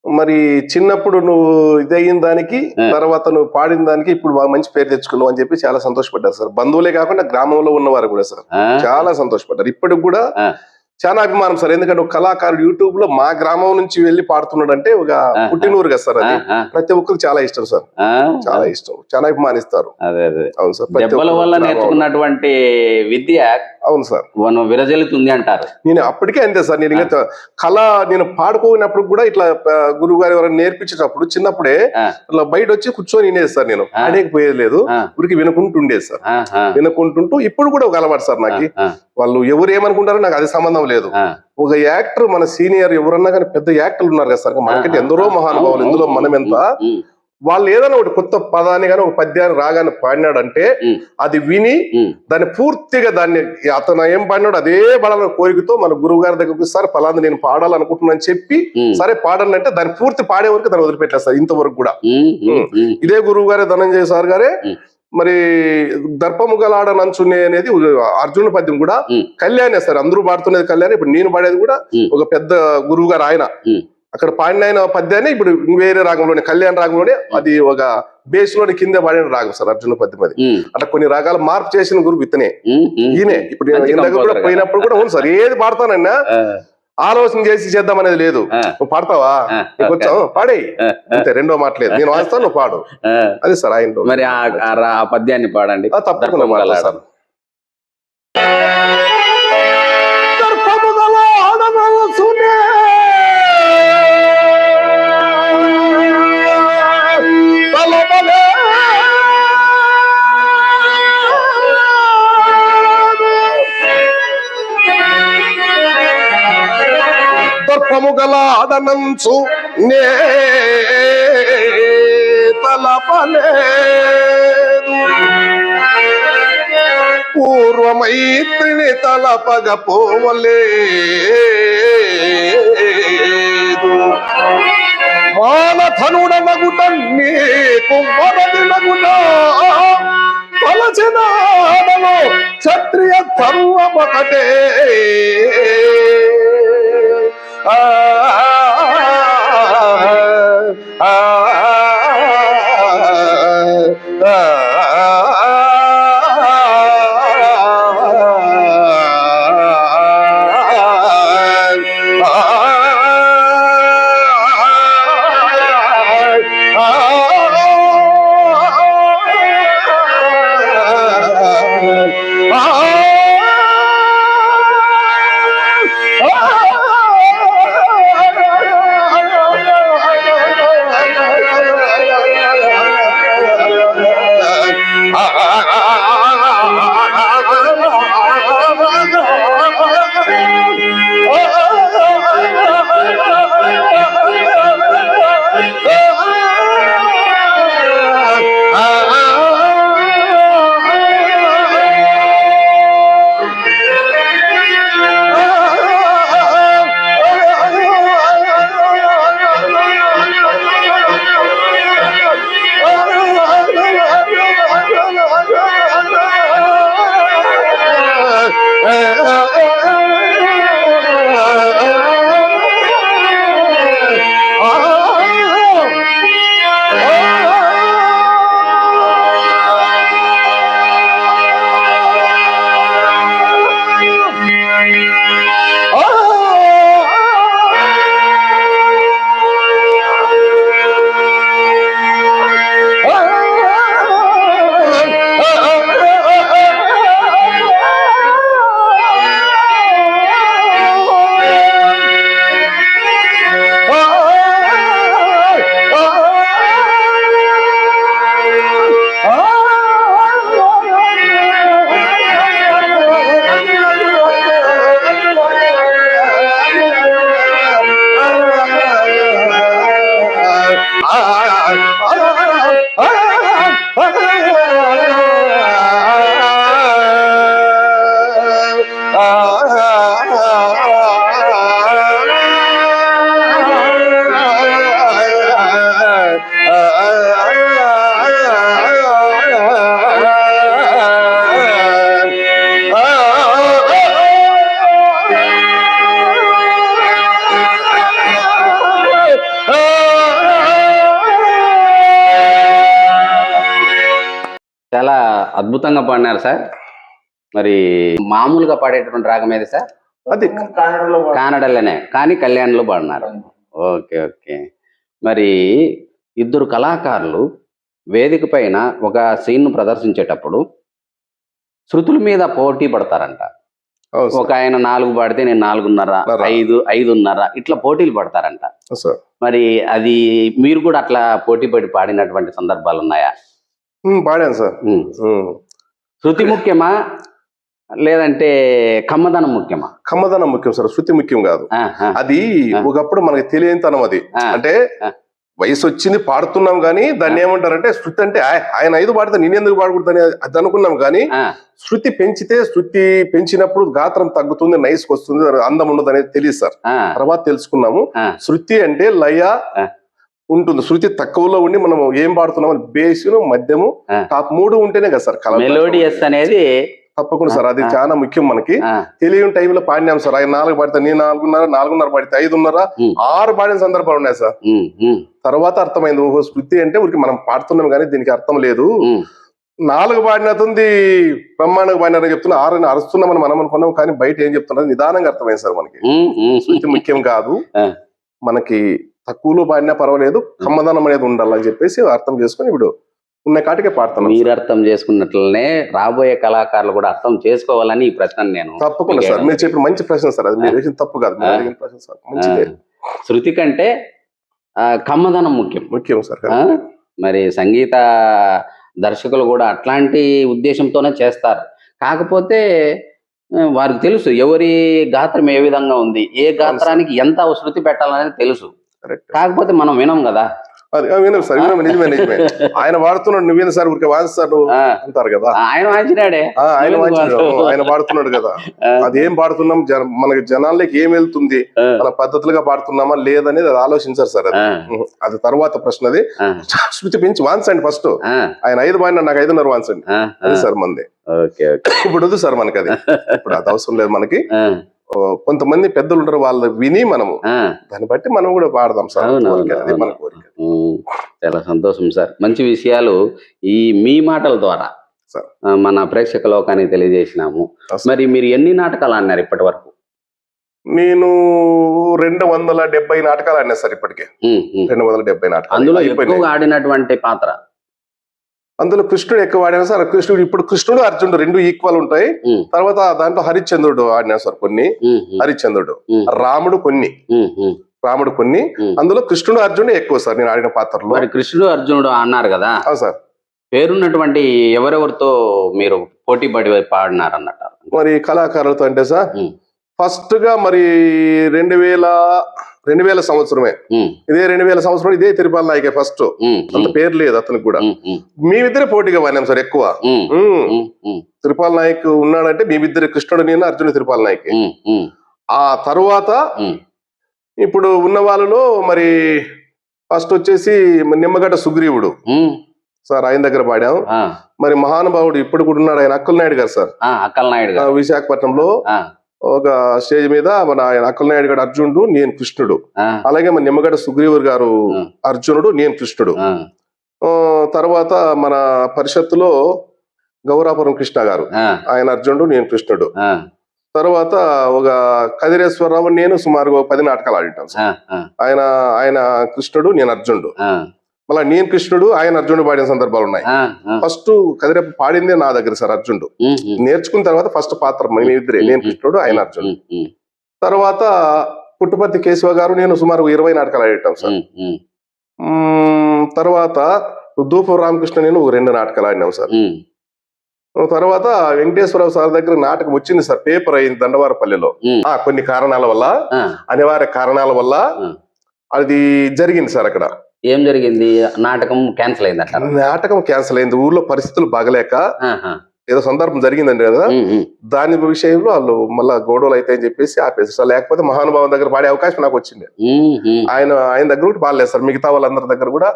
మరి చిన్నప్పుడు నువ్వు ఇదయిన దానికి తర్వాత నువ్వు పాడిన దానికి ఇప్పుడు బాగా మంచి పేరు తెచ్చుకున్నావు అని చెప్పి చాలా సంతోషపడ్డారు సార్. బంధువులే కాకుండా గ్రామంలో ఉన్నవారు కూడా సార్ చాలా సంతోషపడ్డారు. ఇప్పటికి కూడా చాలా అభిమానం సార్. ఎందుకంటే ఒక కళాకారుడు యూట్యూబ్ లో మా గ్రామం నుంచి వెళ్ళి పాడుతున్నాడు అంటే ఒక పుట్టినూరు కదా సార్. అది ప్రతి ఒక్కరికి చాలా ఇష్టం సార్, చాలా ఇష్టం, చాలా అభిమానిస్తారు. అవును సార్. దెబ్బల వల్ల నేర్చుకున్నటువంటి విద్య అవును సార్ విరజల్లుతుంది అంటారు. నేను అప్పటికే అంతే సార్. నేను ఇంకా నేను పాడుకోనప్పుడు కూడా ఇట్లా గురువు గారు ఎవరైనా నేర్పించేటప్పుడు చిన్నప్పుడే ఇట్లా బయట వచ్చి కూర్చొని వినేది సార్. నేను ఆడేకపోయేది లేదు, ఊరికి వినుకుంటుండేది సార్. వినుకుంటుంటూ ఇప్పుడు కూడా ఒక అలవాటు సార్ నాకు. వాళ్ళు ఎవరు ఏమనుకుంటారో నాకు అది సంబంధం లేదు. ఒక యాక్టర్ మన సీనియర్ ఎవరన్నా కానీ పెద్ద యాక్టర్లు ఉన్నారు కదా సార్ మనకంటే ఎందరో మహానుభావులు, ఇందులో మనం ఎంత వాళ్ళు ఏదైనా ఒకటి కొత్త పదాన్ని కానీ ఒక పద్యాన్ని రాగానే పాడినాడంటే అది విని దాన్ని పూర్తిగా దాన్ని అతను ఏం పాడినాడు అదే పాడాలని కోరికతో మన గురువు గారి దగ్గరకు సార్ ఫలాంది నేను పాడాలనుకుంటున్నాను చెప్పి సరే పాడండి అంటే దాన్ని పూర్తి పాడే వరకు దాన్ని వదిలిపెట్టలేదు సార్ ఇంతవరకు కూడా. ఇదే గురువు గారే ధనంజయ సార్ గారే మరి దర్పము గలాడ నంచునే అనేది అర్జున పద్యం కూడా కళ్యాణే సార్. అందరూ పాడుతున్నది కళ్యాణి, ఇప్పుడు నేను పాడేది కూడా ఒక పెద్ద గురువు గారు ఆయన అక్కడ పాడిన ఆయన పద్యాన్ని ఇప్పుడు వేరే రాగంలోనే కళ్యాణ రాగంలోనే అది ఒక బేస్ లోని కింద పాడిన రాగం సార్ అర్జున పద్యం. అది అట్లా కొన్ని రాగాలు మార్పు చేసిన గురువు ఇతనే ఈయనే. ఇప్పుడు ఈయన దగ్గర కూడా పోయినప్పుడు కూడా అవును సార్ ఏది పాడతానన్నా ఆలోచన చేసి చేద్దాం అనేది లేదు. నువ్వు పాడతావా నీకు వచ్చావు పాడే అంతే, రెండో మాటలేదు. నేను వాస్తాను నువ్వు పాడు, అది సార్ ఆయన. మరి ఆ పద్యాన్ని పాడండి. తప్పకుండా పాడతా సార్. దర్పముగల ఆడనంచు నే తలపలేదు, పూర్వమైత్రిని తలపగపోవలేదు, మానధనుడనగుట నీకు వరదినగుట తలచినాడలో క్షత్రియ ధర్మమొకటే. చాలా అద్భుతంగా పాడినారు సార్. మరి మామూలుగా పాడేటువంటి రాగం ఏది సార్? అది కానడలోనే కానీ కళ్యాణ్లో పాడినారు. Okay okay. మరి ఇద్దరు కళాకారులు వేదిక పైన ఒక సీన్ను ప్రదర్శించేటప్పుడు శృతుల మీద పోటీ పడతారంట. అవును సార్. ఒక ఆయన 4 పాడితే నేను 4:30, 5:30 ఇట్లా పోటీలు పడతారంట. సార్ మరి అది మీరు కూడా అట్లా పోటీ పడి పాడినటువంటి సందర్భాలు ఉన్నాయా? పాడాను సార్. శృతి ముఖ్యమా లేదంటే కమ్మదనం ముఖ్యమా? కమ్మదనం ముఖ్యం సార్, శృతి ముఖ్యం కాదు. అది ఒకప్పుడు మనకి తెలియనితనం. అది అంటే వయసు వచ్చింది పాడుతున్నాం కానీ దాన్ని ఏమంటారంటే శృతి అంటే ఆయన 5 పాడితే నేను ఎందుకు పాడకూడదని అది అనుకున్నాం. కానీ శృతి పెంచినప్పుడు గాత్రం తగ్గుతుంది, నైస్కి వస్తుంది, అందం ఉండదు అనేది తెలియదు సార్. తర్వాత తెలుసుకున్నాము. శృతి అంటే లయ ఉంటుంది. శృతి తక్కువలో ఉండి మనం ఏం పాడుతున్నాం బేస్ మధ్యము టాప్ 3 ఉంటేనే కదా సార్ మెలోడియస్ అనేది. తప్పకుండా సార్, అది చాలా ముఖ్యం. మనకి తెలియని టైంలో పాడినాం సార్. ఆయన 4 పాడితే నేను 4:30 పాడితే 5:30, 6 పాడిన సందర్భాలు ఉన్నాయి సార్. తర్వాత అర్థమైంది, ఓహో శృతి అంటే ఊరికి మనం పాడుతున్నాం కానీ దీనికి అర్థం లేదు. 4 పాడినతుంది బ్రహ్మాండంగా పాడినారని చెప్తున్నా, 6 అరుస్తున్నామని మనం అనుకున్నాం కానీ బయట ఏం చెప్తున్నారు నిదానంగా అర్థమైంది సార్. మనకి శృతి ముఖ్యం కాదు, మనకి తక్కువలో పాడినా పర్వాలేదు, కమ్మదనం అనేది ఉండాలని చెప్పేసి అర్థం చేసుకుని ఇప్పుడు ఉన్న కాటికే పాడుతున్నాం. మీరు అర్థం చేసుకున్నట్లనే రాబోయే కళాకారులు కూడా అర్థం చేసుకోవాలని ఈ ప్రశ్న నేను. తప్పకుండా సార్, మీరు చెప్పిన మంచి ప్రశ్న సార్. అది మీరు వేసిన తప్పు కాదు, మీరు అడిగిన ప్రశ్న సార్, మంచిదే. శృతి కంటే కమ్మదనం ముఖ్యం సార్. మరి సంగీత దర్శకులు కూడా అట్లాంటి ఉద్దేశంతోనే చేస్తారు. కాకపోతే వారికి తెలుసు ఎవరి గాత్రం ఏ విధంగా ఉంది, ఏ గాత్రానికి ఎంత శృతి పెట్టాలనేది తెలుసు. కాకపోతే మనం వినం కదా. వినం సార్, నిజమే. ఆయన వాడుతున్నాడు, నువ్వేనా సార్ ఊరికే వాదిస్తాడు అంటారు కదా. ఆయన వాయించినాడే, ఆయన పాడుతున్నాడు కదా. అదేం పాడుతున్నాం, మనకి జనాల్లోకి ఏం వెళ్తుంది, మన పద్ధతులుగా పాడుతున్నామా లేదనేది అది ఆలోచించారు సార్. అది తర్వాత ప్రశ్న. అది శృతి పెంచి వాంచండి ఫస్ట్. ఆయన 5 పాడినా నాకు 5:30 వాంచండి, అది సార్ మంది. ఇప్పుడు వద్దు సార్ మనకి, అది ఇప్పుడు అది అవసరం లేదు మనకి. కొంతమంది పెద్దలు ఉంటారు, వాళ్ళు విని మనము దాన్ని బట్టి మనం కూడా పాడదాం సార్. అది మన కోరిక. చాలా సంతోషం సార్. మంచి విషయాలు ఈ మీ మాటల ద్వారా మన ప్రేక్షక లోకానికి తెలియజేసినాము. మరి మీరు ఎన్ని నాటకాలు ఆడినారు ఇప్పటి వరకు? నేను 270 నాటకాలు ఆడినా సార్ ఇప్పటికే. 270 నాటకాలు. అందులో ఎక్కువగా ఆడినటువంటి పాత్ర? అందులో కృష్ణుడు ఎక్కువ ఆడినా సార్. ఇప్పుడు కృష్ణుడు అర్జునుడు 2 ఈక్వల్ ఉంటాయి. తర్వాత దాంట్లో హరిశ్చంద్రుడు ఆడినా సార్ కొన్ని. హరిశ్చంద్రుడు, రాముడు కొన్ని. అందులో కృష్ణుడు అర్జునుడు ఎక్కువ సార్ నేను ఆడిన పాత్రలో. మరి కృష్ణుడు అర్జునుడు అన్నారు కదా సార్, పేరున్నటువంటి ఎవరెవరితో మీరు పోటీ పడి పాడినారు అన్నట్టు? మరి కళాకారులతో అంటే సార్ ఫస్ట్ గా మరి 2000 సంవత్సరమే, ఇదే 2000 సంవత్సరం ఇదే తిరుపాల నాయకే ఫస్ట్. అంత పేరు లేదు అతనికి కూడా. మేమిద్దరే పోటీగా పాడినాం సార్ ఎక్కువ. తిరుపాల నాయక్ ఉన్నాడంటే మేమిద్దరే, కృష్ణుడు నేను, అర్జునుడు తిరుపాల నాయక్. ఆ తర్వాత ఇప్పుడు ఉన్న వాళ్ళలో మరి ఫస్ట్ వచ్చేసి నిమ్మగడ్డ సుగ్రీవుడు సార్, ఆయన దగ్గర పాడాం. మరి మహానుభావుడు ఇప్పుడు కూడా ఉన్నాడు, ఆయన అక్కలనాయుడు గారు సార్. విశాఖపట్నంలో ఒక స్టేజ్ మీద మన ఆయన అక్కలనాయుడు గారు అర్జునుడు, నేను కృష్ణుడు. అలాగే మన నిమ్మగడ్డ సుగ్రీవుడు గారు అర్జునుడు, నేను కృష్ణుడు. తర్వాత మన పరిషత్తులో గౌరాపురం కృష్ణ గారు, ఆయన అర్జునుడు, నేను కృష్ణుడు. తర్వాత ఒక కదిరేశ్వరరావు నేను సుమారుగా 10 నాటకాలు ఆడిటాం సార్. ఆయన కృష్ణుడు, నేను అర్జునుడు. మళ్ళీ నేను కృష్ణుడు, ఆయన అర్జునుడు పాడిన సందర్భాలు ఉన్నాయి. ఫస్ట్ కదిరేపు పాడిందే నా దగ్గర సార్ అర్జునుడు. నేర్చుకున్న తర్వాత ఫస్ట్ పాత్ర మేమిద్దరే, నేను కృష్ణుడు, ఆయన అర్జునుడు. తర్వాత పుట్టుపర్తి కేశవ గారు నేను సుమారు 20 నాటకాలు ఆడిటాం సార్. తర్వాత దూపు రామకృష్ణ నేను 2 నాటకాలు ఆడినాం సార్. తర్వాత వెంకటేశ్వరరావు సార్ దగ్గర నాటకం వచ్చింది సార్, పేపర్ అయింది దండవారపల్లిలో. కొన్ని కారణాల వల్ల, అనివార్య కారణాల వల్ల అది జరిగింది సార్. అక్కడ ఏం జరిగింది? నాటకం క్యాన్సిల్ అయింది. నాటకం క్యాన్సిల్ అయింది, ఊర్లో పరిస్థితులు బాగలేక ఏదో సందర్భం జరిగిందండి కదా. దాని విషయంలో వాళ్ళు మళ్ళా గొడవలు అయితే అని చెప్పేసి ఆపేసి, లేకపోతే మహానుభావం దగ్గర పాడే అవకాశం నాకు వచ్చింది. ఆయన దగ్గర కూడా పాడలేదు సార్, మిగతా వాళ్ళందరి దగ్గర కూడా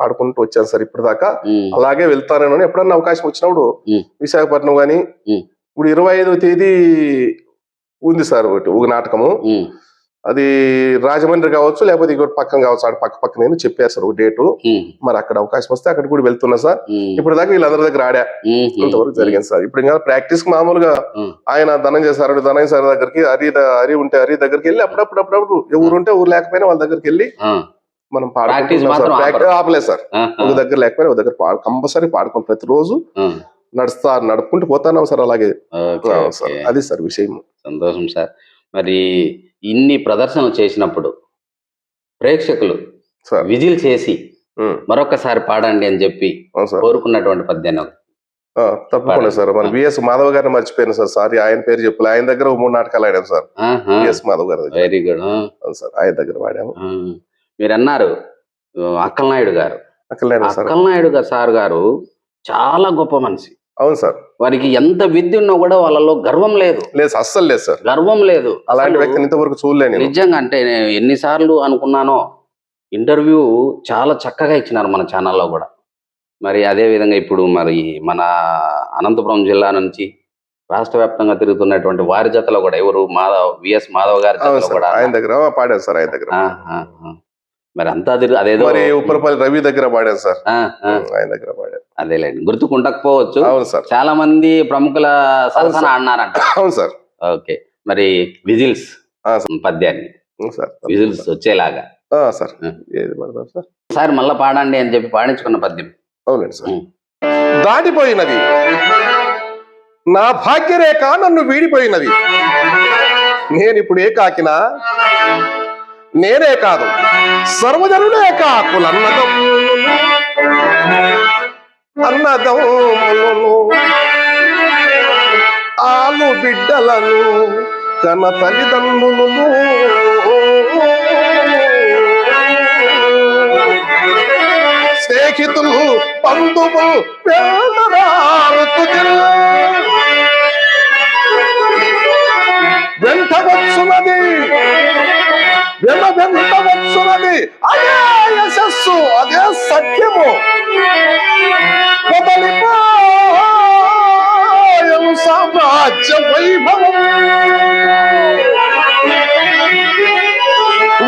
ఆడుకుంటూ వచ్చాను సార్ ఇప్పుడు దాకా. అలాగే వెళ్తానని ఎప్పుడన్నా అవకాశం వచ్చినప్పుడు విశాఖపట్నం గాని. ఇప్పుడు 25వ తేదీ ఉంది సార్ ఒక నాటకము. అది రాజమండ్రి కావచ్చు, లేకపోతే ఇంకోటి పక్కన కావచ్చు. ఆడ పక్కనే చెప్పేస్తారు ఒక డేటు. మరి అక్కడ అవకాశం వస్తే అక్కడ కూడా వెళ్తున్నా సార్. ఇప్పుడు దాకా వీళ్ళందరి దగ్గర ఆడా, ఇంతవరకు జరిగింది సార్. ఇప్పుడు ఇంకా ప్రాక్టీస్ మామూలుగా ఆయన ధనంజయ సార్ దగ్గరికి, హరి ఉంటే హరి దగ్గరికి వెళ్ళి అప్పుడప్పుడు ఎవరు ఉంటే ఊరు లేకపోయినా వాళ్ళ దగ్గరికి వెళ్ళి మనం పాడుకుంటున్నాం సార్. ప్రాక్టీస్ ఆపలేదు సార్. ఒక దగ్గర లేకపోయినా ఒక దగ్గర కంపల్సరీ పాడుకుంటాం. ప్రతిరోజు నడుపుకుంటూ పోతున్నాం సార్. అలాగే సార్, అది సార్ విషయం. సంతోషం సార్. మరి ఇన్ని ప్రదర్శనలు చేసినప్పుడు ప్రేక్షకులు విజిల్ చేసి మరొకసారి పాడండి అని చెప్పి కోరుకున్నటువంటి పద్యాన్ని తప్పకుండా సార్. మన విఎస్ మాధవ్ గారిని మర్చిపోయాను సార్. సారీ, ఆయన పేరు చెప్పలే. ఆయన దగ్గర 3 నాటకాలు ఆడాము సార్. విఎస్ మాధవ్ గారు. వెరీ గుడ్ సార్, ఆయన దగ్గర వాడాము. మీరు అన్నారు అక్కలనాయుడు గారు. అక్కలనాయుడు గారు సార్ గారు చాలా గొప్ప మనిషి. అవును సార్. వారికి ఎంత విద్య ఉన్నా కూడా వాళ్ళలో గర్వం లేదు. అస్సలు లేదు సార్, గర్వం లేదు. అలాంటి వ్యక్తిని ఇంతవరకు చూడలేను నిజంగా. అంటే నేను ఎన్నిసార్లు అనుకున్నానో, ఇంటర్వ్యూ చాలా చక్కగా ఇచ్చినారు మన ఛానల్లో కూడా. మరి అదే విధంగా ఇప్పుడు మరి మన అనంతపురం జిల్లా నుంచి రాష్ట్ర వ్యాప్తంగా తిరుగుతున్నటువంటి వారి జతలో కూడా ఎవరు విఎస్ మాధవ్ గారి కూడా ఆయన దగ్గర పాడాను సార్. ఆయన దగ్గర మరి అంతా అదేదో ఉప్పరపల్లి రవి దగ్గర పాడాను సార్. ఆయన దగ్గర పాడాను. అదేలేండి, గుర్తుకుండకపోవచ్చు. అవును సార్. చాలా మంది ప్రముఖుల సరసన ఆడినారంట. అవును సార్. ఓకే, మరి విజిల్స్ పద్యాన్ని విజిల్స్ వచ్చేలాగా సార్ ఏది పడతాం సార్. సార్ మళ్ళా పాడండి అని చెప్పి పాడించుకున్న పద్యం. అవునండి సార్. దాటిపోయినది నా భాగ్యరేఖ, నన్ను వీడిపోయినది. నేనిప్పుడు ఏ కాకినా, నేనే కాదు సర్వజనుడే కాకులన్నదం అన్నదమ్ములను ఆలు బిడ్డలను కన తల్లిదండ్రులను స్నేహితులు బంధువులు వెంట వచ్చున్నది అదే యశస్సు, అదే సత్యము. వదలిపోయను సామ్రాజ్య వైభవం,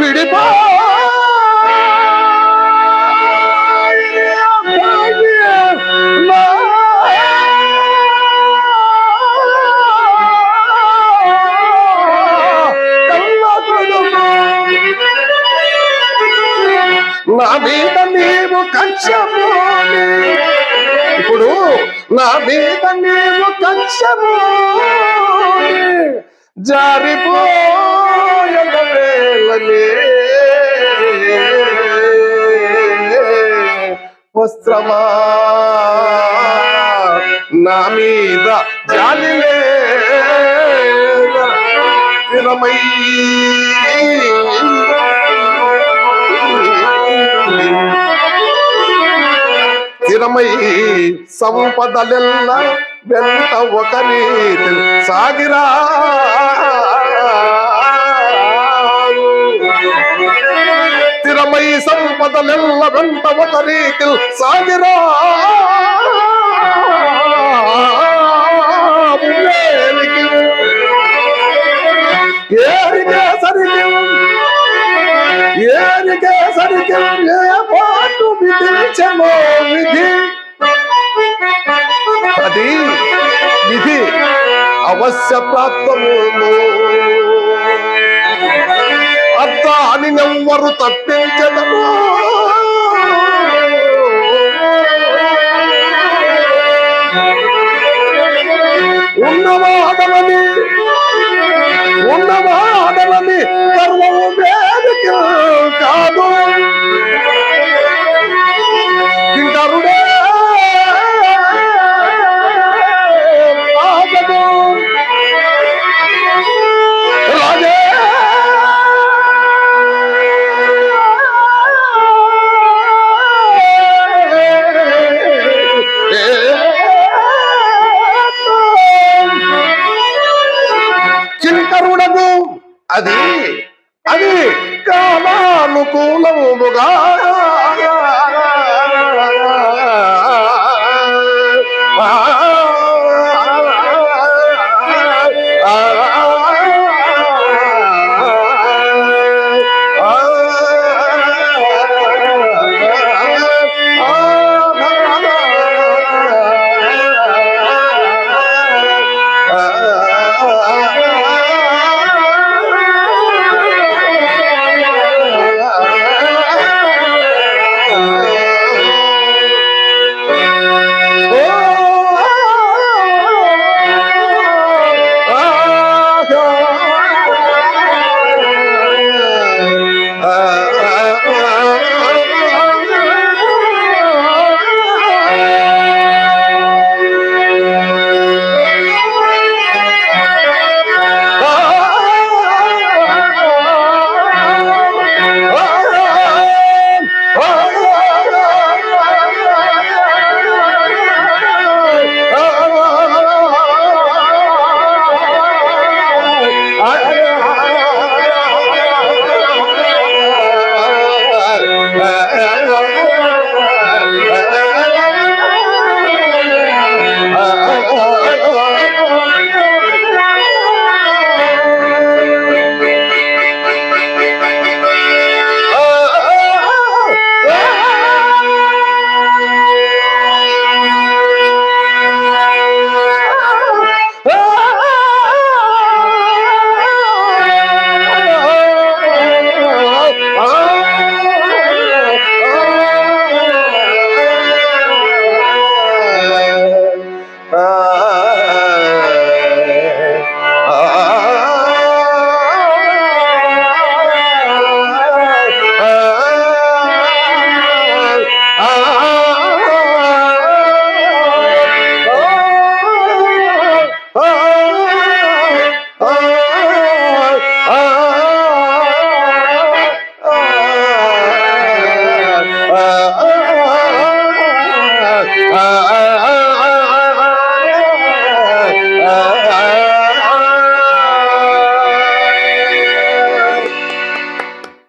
విడిపో నా మీద నీవు కంచమోని, ఇప్పుడు నా మీద నీవు కంచమోని జారిపోయన వేళనే వస్త్రమా నా మీద జాలిలే స్థిరమై స్థిరమై సంపదలెల్ల వెంట ఒక రీతి సాగిరా. స్థిరమై సంపదలెల్ల వెంట ఒక రీతి సాగిరా. ఏరికే సరికి ఏ పాటు విధించమో విధి, అది విధి అవశ్య ప్రాప్తము. అర్థాన్ని నెవ్వరు తప్పించదము. ఉన్నవాడలని గర్వము వేదిక కాదు. కింకరుడే ఆగదు. రాజే కింకరుడగు అది అది కాలానుకూలముగా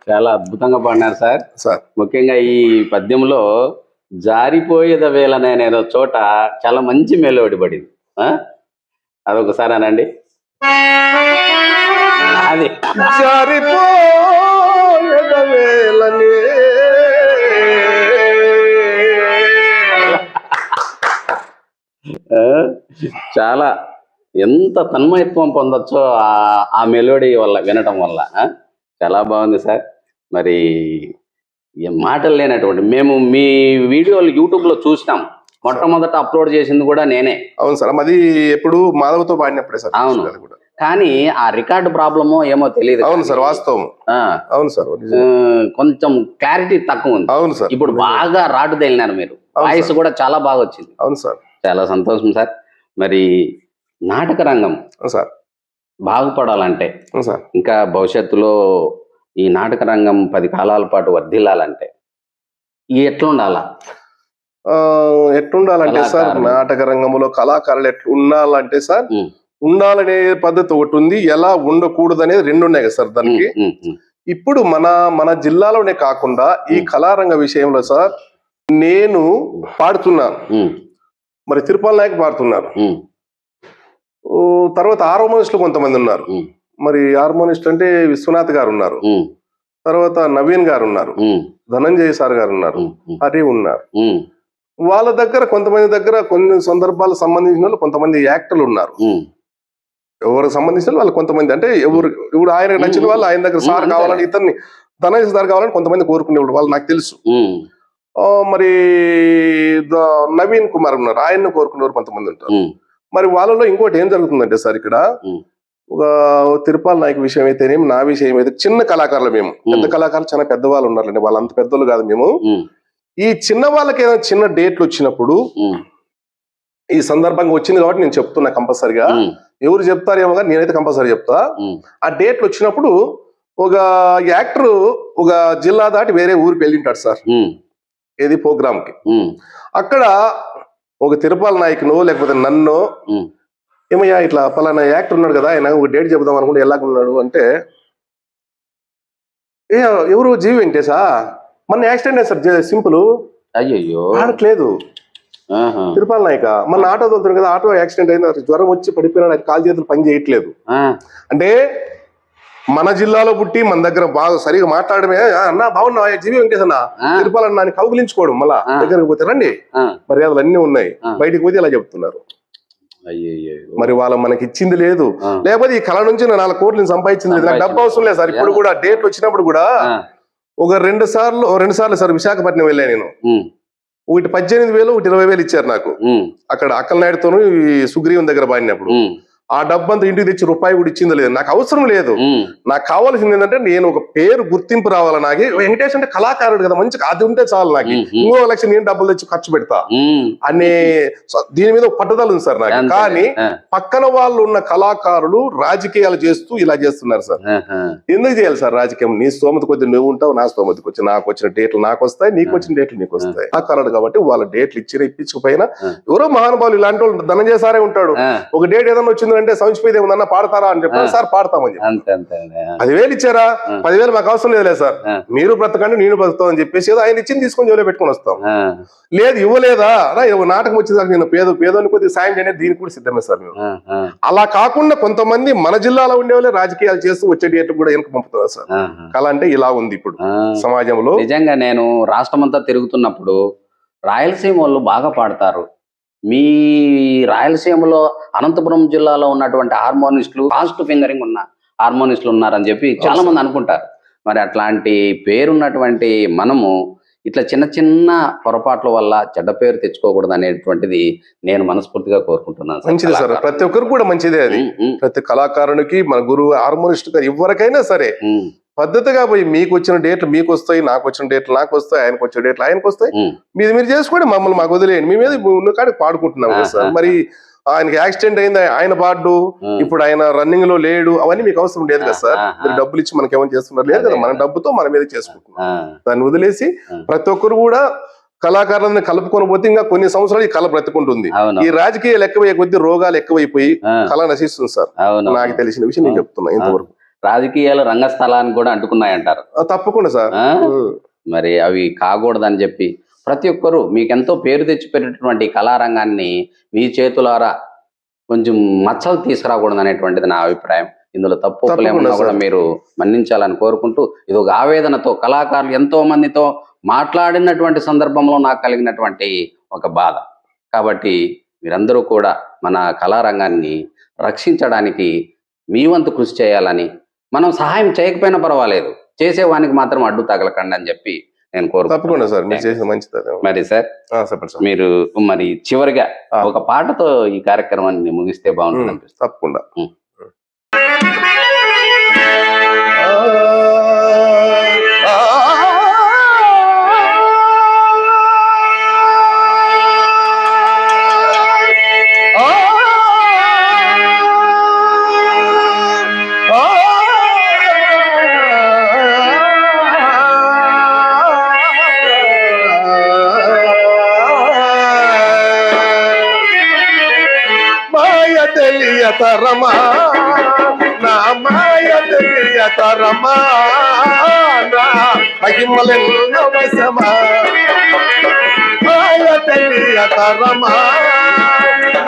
చాలా అద్భుతంగా పాడినారు సార్. సార్ ముఖ్యంగా ఈ పద్యంలో జారిపోయేద వేలనే అనే చోట చాలా మంచి మెలోడి పడింది. అదొకసారి అనండి. అది చాలా ఎంత తన్మయత్వం పొందొచ్చో ఆ మెలోడీ వల్ల వినటం వల్ల. చాలా బాగుంది సార్. మరి మాటలు లేనటువంటి మేము మీ వీడియోలు యూట్యూబ్లో చూసినాం. మొట్టమొదట అప్లోడ్ చేసింది కూడా నేనే. అవును సార్, అది ఎప్పుడు మాధవతో పాడినప్పుడే సార్. అవును, కానీ ఆ రికార్డు ప్రాబ్లమో ఏమో తెలియదు. అవును సార్, వాస్తవం. అవును సార్, కొంచెం క్లారిటీ తక్కువ ఉంది. అవును సార్, ఇప్పుడు బాగా రాటు తేలినారు మీరు. వాయిస్ కూడా చాలా బాగా వచ్చింది. అవును సార్, చాలా సంతోషం సార్. మరి నాటక రంగం సార్ బాగుపడాలంటే, ఇంకా భవిష్యత్తులో ఈ నాటక రంగం 10 కాలాల పాటు వర్ధిల్లాలంటే ఎట్లుండాలా? ఎట్లుండాలంటే సార్, నాటక రంగంలో కళాకారులు ఎట్లా ఉండాలంటే సార్, ఉండాలనే పద్ధతి ఒకటి ఉంది, ఎలా ఉండకూడదు అనేది 2 ఉన్నాయి కదా సార్ దానికి. ఇప్పుడు మన జిల్లాలోనే కాకుండా ఈ కళారంగ విషయంలో సార్, నేను పాడుతున్నాను, మరి తిరుపతి నాయక్ పాడుతున్నారు, తర్వాత హార్మోనిస్టులు కొంతమంది ఉన్నారు. మరి హార్మోనిస్ట్ అంటే విశ్వనాథ్ గారు ఉన్నారు, తర్వాత నవీన్ గారు ఉన్నారు, ధనంజయ సార్ గారు ఉన్నారు, హరి ఉన్నారు. వాళ్ళ దగ్గర కొంతమంది దగ్గర కొన్ని సందర్భాలకు సంబంధించిన వాళ్ళు కొంతమంది యాక్టర్లు ఉన్నారు. ఎవరికి సంబంధించిన వాళ్ళు కొంతమంది, అంటే ఇప్పుడు ఆయనకు నచ్చిన వాళ్ళు ఆయన దగ్గర సార్ కావాలని, ఇతన్ని ధనంజయ సార్ కావాలని కొంతమంది కోరుకునేవాడు, వాళ్ళు నాకు తెలుసు. మరి నవీన్ కుమార్ ఉన్నారు, ఆయన్ని కోరుకునేవారు కొంతమంది ఉంటారు. మరి వాళ్ళలో ఇంకోటి ఏం జరుగుతుందంటే సార్, ఇక్కడ ఒక తిరుపాల నాయక్ విషయం అయితేనేమి, నా విషయం అయితే, చిన్న కళాకారులు మేము. పెద్ద కళాకారులు చాలా పెద్దవాళ్ళు ఉన్నారండి, వాళ్ళు అంత పెద్దలు కాదు మేము. ఈ చిన్న వాళ్ళకి ఏదైనా చిన్న డేట్లు వచ్చినప్పుడు, ఈ సందర్భంగా వచ్చింది కాబట్టి నేను చెప్తున్నా కంపల్సరిగా. ఎవరు చెప్తారేమో కానీ నేనైతే కంపల్సరీ చెప్తా. ఆ డేట్లు వచ్చినప్పుడు ఒక యాక్టర్ ఒక జిల్లా దాటి వేరే ఊరికి వెళ్ళింటాడు సార్, ఏది ప్రోగ్రామ్ కి. అక్కడ ఒక తిరుపాల నాయకునో లేకపోతే నన్ను, ఏమయ్యా ఇట్లా పలానా యాక్టర్ ఉన్నాడు కదా, ఆయన ఒక డేట్ చెబుదాం అనుకుంటే ఎలాగున్నాడు అంటే, ఎవరు జీవి వెంకటేశా, మన యాక్సిడెంట్ అయ్యి సార్, సింపుల్. అయ్యో, ఆడట్లేదు తిరుపాల నాయక, మన ఆటో తోలుతాడు కదా, ఆటో యాక్సిడెంట్ అయింది, జ్వరం వచ్చి పడిపోయినాడు, కాలు చేతులు పని చేయట్లేదు. అంటే మన జిల్లాలో పుట్టి మన దగ్గర బాగా సరిగా మాట్లాడమే, అన్నా బాగున్నా జీవి వెంకటేశ్ అన్న, తిరుపాల అన్న అని కౌగిలించుకోవడం, మళ్ళా దగ్గరికి పోతే రండి మర్యాదలు అన్ని ఉన్నాయి, బయటికి పోతే ఇలా చెప్తున్నారు. మరి వాళ్ళు మనకి ఇచ్చింది లేదు, లేకపోతే ఈ కళ నుంచి 4 కోట్లు సంపాదించింది లేదు, నాకు డబ్బు అవసరం లేదు సార్. ఇప్పుడు కూడా డేట్లు వచ్చినప్పుడు కూడా ఒక 2 సార్లు సార్ విశాఖపట్నం వెళ్ళా నేను. ఒకటి 18,000 ఒకటి 20,000 ఇచ్చారు నాకు. అక్కడ అక్కలనాయుడుతోనూ ఈ సుగ్రీవం దగ్గర పాడినప్పుడు ఆ డబ్బంతా ఇంటికి తెచ్చి రూపాయి కూడా ఇచ్చిందో లేదు, నాకు అవసరం లేదు. నాకు కావాల్సింది ఏంటంటే నేను ఒక పేరు గుర్తింపు రావాలి. నాకు వెంకటేష్ అంటే కళాకారుడు కదా, మంచి అది ఉంటే చాలు. నాకు ఇంకో లక్ష నేను డబ్బులు తెచ్చి ఖర్చు పెడతా అనే దీని మీద ఒక పట్టుదల ఉంది సార్ నాకు. కానీ పక్కన వాళ్ళు ఉన్న కళాకారులు రాజకీయాలు చేస్తూ ఇలా చేస్తున్నారు సార్. ఎందుకు చేయాలి సార్ రాజకీయం? నీ స్తోమత కొద్ది నువ్వు ఉంటావు, నా స్తోమత కొద్ది నాకు వచ్చిన డేట్లు నాకు వస్తాయి, నీకు వచ్చిన డేట్లు నీకు వస్తాయి. కళాకారుడు కాబట్టి వాళ్ళ డేట్లు ఇప్పించకపోయినా ఎవరో మహానుభావులు ఇలాంటి వాళ్ళు ధనంజయ సారే ఉంటాడు, ఒక డేట్ ఏదైనా వచ్చింది అంటే సంచిపోయి ఏమన్నా పాడతారా అని చెప్పారు. సార్ పాడతామని చెప్పి 10,000 ఇచ్చారా, 10,000 మాకు అవసరం లేదులే సార్, మీరు బ్రతకండి నేను బ్రతుకుతాం అని చెప్పేసి ఏదో ఆయన ఇచ్చింది తీసుకొని జోలో పెట్టుకొని వస్తాం. లేదు ఇవ్వలేదా నాటకం వచ్చేదాకా నేను పేదోని కొద్దిగా సాయం చేయలేదు, దీనికి కూడా సిద్ధమే సార్ మేము. అలా కాకుండా కొంతమంది మన జిల్లాలో ఉండేవాళ్ళే రాజకీయాలు చేస్తూ వచ్చే డేట్లు కూడా వెనక పంపుతున్నారు సార్. కళ అంటే ఇలా ఉంది ఇప్పుడు సమాజంలో. నిజంగా నేను రాష్ట్రమంతా తిరుగుతున్నప్పుడు రాయలసీమ వాళ్ళు బాగా పాడతారు. మీ రాయలసీమలో అనంతపురం జిల్లాలో ఉన్నటువంటి హార్మోనిస్టులు ఫాస్ట్ ఫింగరింగ్ ఉన్న హార్మోనిస్టులు ఉన్నారని చెప్పి చాలా మంది అనుకుంటారు. మరి అట్లాంటి పేరున్నటువంటి మనము ఇట్లా చిన్న చిన్న పొరపాట్ల వల్ల చెడ్డ పేరు తెచ్చుకోకూడదు అనేటువంటిది నేను మనస్ఫూర్తిగా కోరుకుంటున్నాను. మంచిది సార్, ప్రతి ఒక్కరు కూడా మంచిదే అది. ప్రతి కళాకారునికి మన గురువు హార్మోనిస్ట్ గారు ఎవరికైనా సరే పద్ధతిగా పోయి మీకు వచ్చిన డేట్లు మీకు వస్తాయి, నాకు వచ్చిన డేట్లు నాకు వస్తాయి, ఆయనకు వచ్చిన డేట్లు ఆయనకు వస్తాయి, మీరు చేసుకోండి, మమ్మల్ని మాకు వదిలేయండి, మీ మీద ఉన్న కాడికి పాడుకుంటున్నాం కదా సార్. మరి ఆయనకి యాక్సిడెంట్ అయింది, ఆయన పాడు, ఇప్పుడు ఆయన రన్నింగ్ లో లేడు, అవన్నీ మీకు అవసరం లేదు కదా సార్. మీరు డబ్బులు ఇచ్చి మనకి ఏమైనా చేస్తున్నారు లేదు కదా, మన డబ్బుతో మన మీద చేసుకుంటున్నాం. దాన్ని వదిలేసి ప్రతి ఒక్కరు కూడా కళాకారులను కలుపుకొని పోతే ఇంకా కొన్ని సంవత్సరాలు ఈ కళ బ్రతుకుంటుంది. ఈ రాజకీయాలు ఎక్కువయ్యే కొద్ది రోగాలు ఎక్కువైపోయి కళ నశిస్తుంది సార్. నాకు తెలిసిన విషయం నేను చెప్తున్నా. ఇంతవరకు రాజకీయాలు రంగస్థలానికి కూడా అంటుకున్నాయంటారు. తప్పకుండా సార్. మరి అవి కాకూడదని చెప్పి ప్రతి ఒక్కరు మీకెంతో పేరు తెచ్చిపెట్టినటువంటి కళారంగాన్ని మీ చేతులారా కొంచెం మచ్చలు తీసుకురాకూడదు అనేటువంటిది నా అభిప్రాయం. ఇందులో తప్పు ఏమన్నా కూడా మీరు మన్నించాలని కోరుకుంటూ, ఇది ఒక ఆవేదనతో కళాకారులు ఎంతో మందితో మాట్లాడినటువంటి సందర్భంలో నాకు కలిగినటువంటి ఒక బాధ. కాబట్టి మీరందరూ కూడా మన కళారంగాన్ని రక్షించడానికి మీ వంతు కృషి చేయాలని, మనం సహాయం చేయకపోయినా పర్వాలేదు, చేసేవానికి మాత్రం అడ్డు తగలకండి అని చెప్పి నేను కోరుకుంటున్నాను సార్. మీరు చేసిన మంచిది. మరి సార్ మీరు మరి చివరిగా ఒక పాటతో ఈ కార్యక్రమాన్ని ముగిస్తే బాగుంటుంది అనిపిస్తుంది. తప్పకుండా. తెలియతరమా నా మాయ తెలియతరమా నా మహిమలెన్నో వశమా, మాయ తెలియతరమా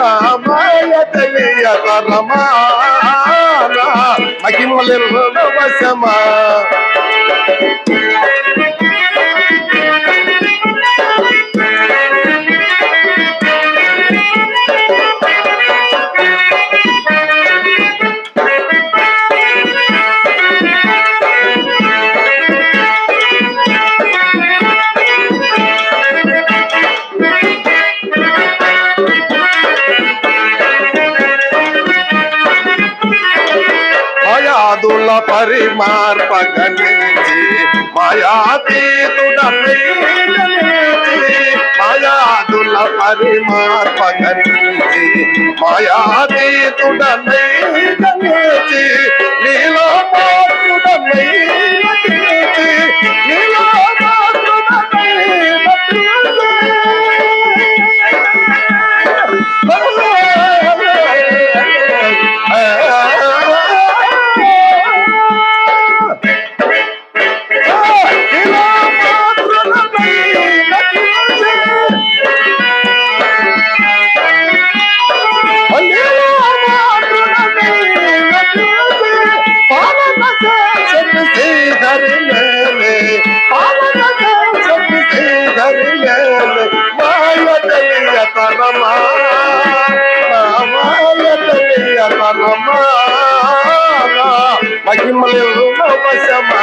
నా మాయ తెలియతరమా నా మహిమలెన్నో వశమా. మాయాదుల పరిమార్పగనించి మాయాతీతుడనై మాయాదుల పరిమార్పగనించి మాయాతీతుడనై నీలో మాతృడనై నీలో మాతృడనై మహిమలెన్నో వశమా.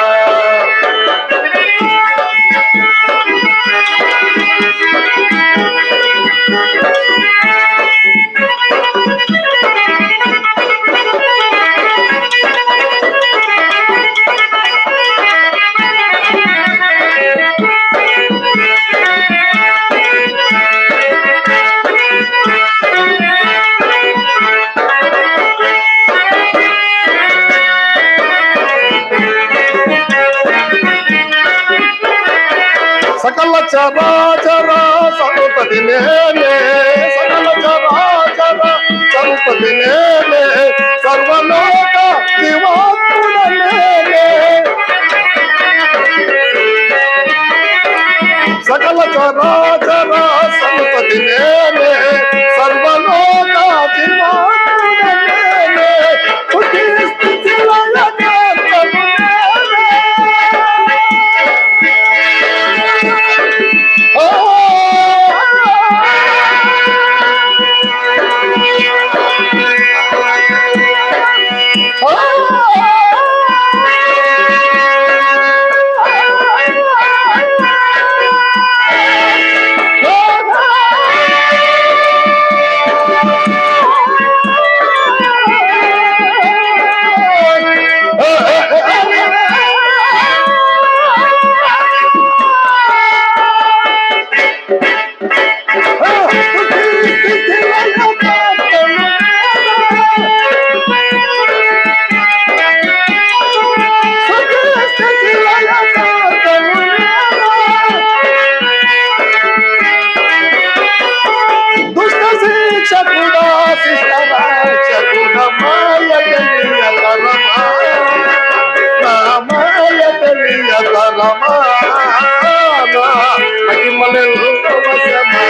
శిక్షకుడా శిష్టరాక్షకుడా మాయ తెలియతరమా నా మాయ తెలియతరమా మహిమలెల్లు వశమా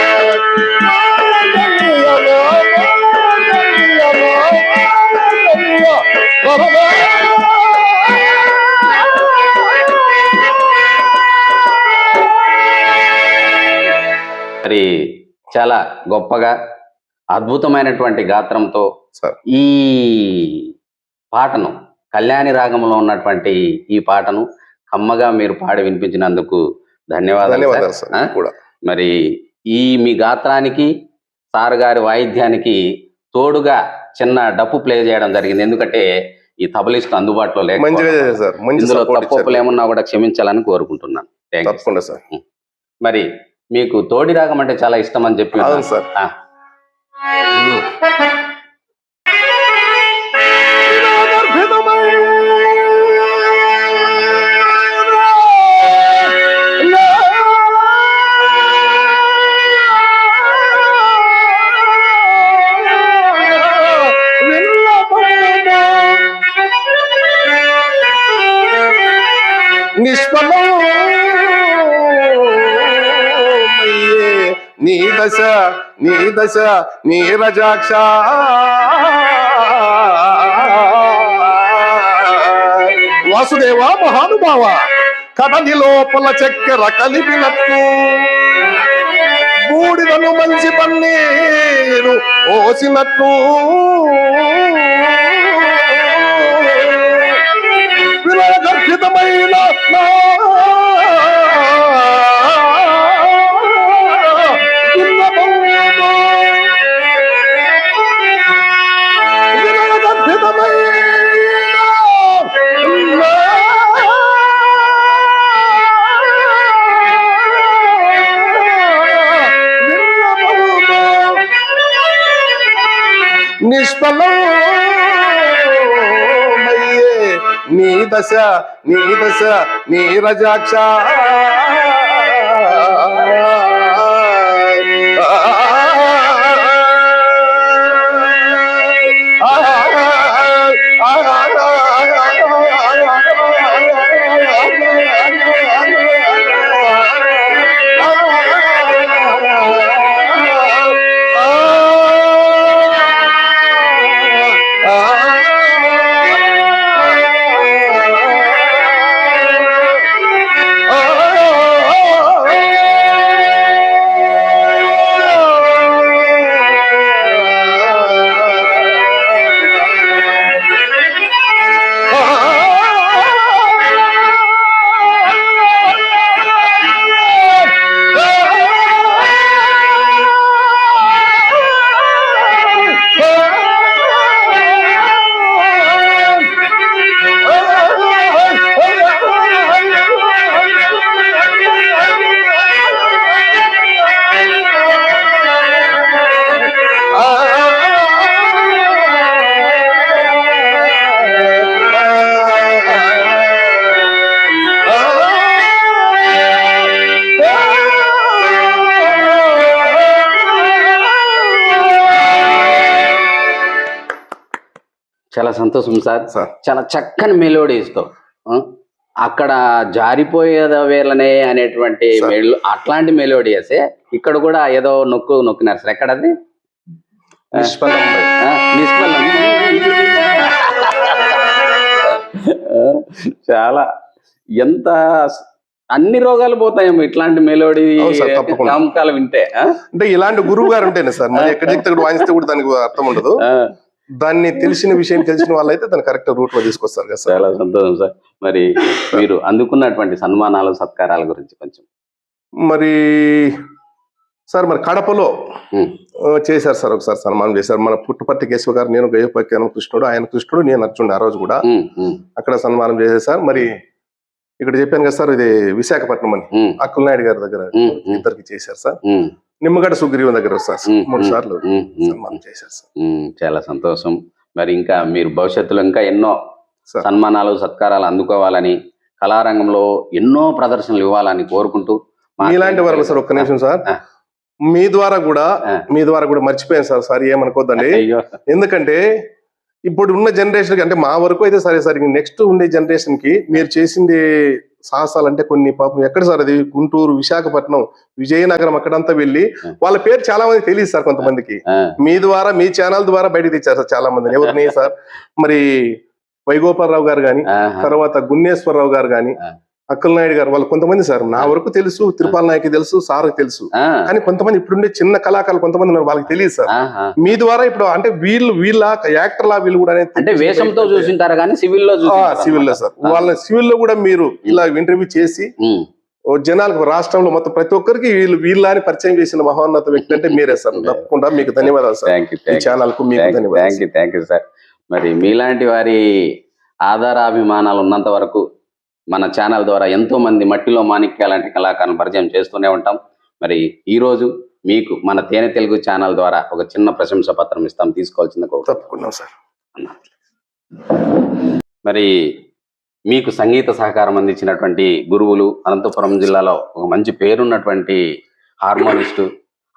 మరి చాలా గొప్పగా అద్భుతమైనటువంటి గాత్రంతో సార్ ఈ పాటను కళ్యాణి రాగంలో ఉన్నటువంటి ఈ పాటను కమ్మగా మీరు పాడి వినిపించినందుకు ధన్యవాదాలు ధన్యవాదాలు సార్. సార్ కూడా మరి ఈ మీ గాత్రానికి సార్ గారి వాయిద్యానికి తోడుగా చిన్న డప్పు ప్లే చేయడం జరిగింది. ఎందుకంటే ఈ తబలిస్ట్ అందుబాటులో మంచిగా లేక చేశారు సార్, మంచి ఇందులో సపోర్ట్ తప్పులు ఇచ్చారు. ఏమన్నా కూడా క్షమించాలని కోరుకుంటున్నాను. Thank you. తప్పకుండా సార్. మరి మీకు తోడి రాగం అంటే చాలా ఇష్టం అని చెప్పి అవును సార్. ఆ. నీ దశ నీ దశ నీ రజాక్ష వాసుదేవ మహానుభావ కదలి లోపల చక్కెర కలిపినట్టు బూడిదను మంచి పన్నీరు ఓసినట్టు విలయగర్భితమైన నా నిష్ఫలమయ్యే నీ దశ నీ రజాక్ష చాలా సంతోషం సార్. సార్. చాలా చక్కని మెలోడీస్తో అక్కడ జారిపోయేద వేళనే అనేటువంటి అట్లాంటి మెలోడియసే ఇక్కడ కూడా ఏదో నొక్కినారు సార్. ఎక్కడది నిష్ఫలం నిష్ఫలం. చాలా ఎంత అన్ని రోగాలు పోతాయేమో ఇట్లాంటి మెలోడీ నామకాలు వింటే. అంటే ఇలాంటి గురువు గారు ఉంటేనే సార్, మరి ఎక్కడ చెప్తే కూడా వాయిస్తే కూడా దానికి అర్థం ఉండదు. దాన్ని తెలిసిన వాళ్ళైతే దాన్ని కరెక్ట్ రూట్ లో తీసుకొస్తారు కదా సార్. చాలా సంతోషం సార్. మరి మీరు అందుకున్నటువంటి సన్మానాలు సత్కారాల గురించి కొంచెం. మరి సార్ మరి కడపలో చేశారు సార్, ఒకసారి సన్మానం చేశారు. మన పుట్టుపర్తి కేశవ గారు, నేను గయోపాఖ్యానం కృష్ణుడు, ఆయన కృష్ణుడు, నేను అర్జునుడు. ఆ రోజు కూడా అక్కడ సన్మానం చేశారు సార్. మరి ఇక్కడ చెప్పాను కదా సార్, ఇది విశాఖపట్నం అని అక్కులనాయుడు గారి దగ్గర ఇద్దరికి చేశారు సార్. నిమ్మగడ్డ సుగ్రీవం దగ్గర సార్ 3 సార్లు సన్మానం చేశారు సార్. చాలా సంతోషం. మరి ఇంకా మీరు భవిష్యత్తులో ఇంకా ఎన్నో సన్మానాలు సత్కారాలు అందుకోవాలని, కళారంగంలో ఎన్నో ప్రదర్శనలు ఇవ్వాలని కోరుకుంటూ. ఇలాంటి వరకు సార్, ఒక్క నిమిషం సార్, మీ ద్వారా కూడా ఆ. మర్చిపోయాను సార్. సార్ ఏమనుకోద్దండి. అయ్యో. ఎందుకంటే ఇప్పుడు ఉన్న జనరేషన్ కి, అంటే మా వరకు అయితే సరే సార్, నెక్స్ట్ ఉండే జనరేషన్ కి మీరు చేసింది సాహసాలు అంటే కొన్ని పాపం ఎక్కడ సార్, అది గుంటూరు, విశాఖపట్నం, విజయనగరం అక్కడంతా వెళ్ళి వాళ్ళ పేరు చాలా మంది తెలియదు సార్. కొంతమందికి ఆ, మీ ద్వారా, మీ ఛానల్ ద్వారా బయటకు తెచ్చారు సార్ చాలా మందిని. ఎవరిని సార్, మరి వైగోపాలరావు గారు కానీ, ఆహా. తర్వాత గున్నేశ్వరరావు గారు కానీ, ఆ. అక్కలనాయుడు గారు, వాళ్ళు కొంతమంది సార్ నా వరకు తెలుసు. తిరుపాల నాయకి తెలుసు, సార్కి తెలుసు. ఆ, కానీ కొంతమంది ఇప్పుడుండే చిన్న కళాకారులు కొంతమంది ఉన్నారు, వాళ్ళకి తెలియదు సార్. ఆహా. మీ ద్వారా ఇప్పుడు అంటే వీళ్ళ యాక్టర్లా వీళ్ళు కూడా అనేది అంటే వేషంతో చూసింటారు కానీ సివిల్లో సివిల్ లో సార్, వాళ్ళ సివిల్ లో కూడా మీరు ఇలా ఇంటర్వ్యూ చేసి జనాలకు, రాష్ట్రంలో మొత్తం ప్రతి ఒక్కరికి వీళ్ళ అని పరిచయం చేసిన మహోన్నత వ్యక్తి అంటే మీరే సార్. తప్పకుండా మీకు ధన్యవాదాలు సార్. ఈ ఛానల్ కు మీకు ధన్యవాదాలు. Thank you sir. మరి మీలాంటి వారి ఆధారాభిమానాలు ఉన్నంత వరకు మన ఛానల్ ద్వారా ఎంతో మంది మట్టిలో మాణిక్యాల లాంటి కళాకారులను పరిచయం చేస్తూనే ఉంటాం. మరి ఈ రోజు మీకు మన తేనె తెలుగు ఛానల్ ద్వారా ఒక చిన్న ప్రశంస పత్రం ఇస్తాం, తీసుకోవాల్సింది తప్పకుండా సార్. మరి మీకు సంగీత సహకారం అందించినటువంటి గురువులు, అనంతపురం జిల్లాలో ఒక మంచి పేరున్నటువంటి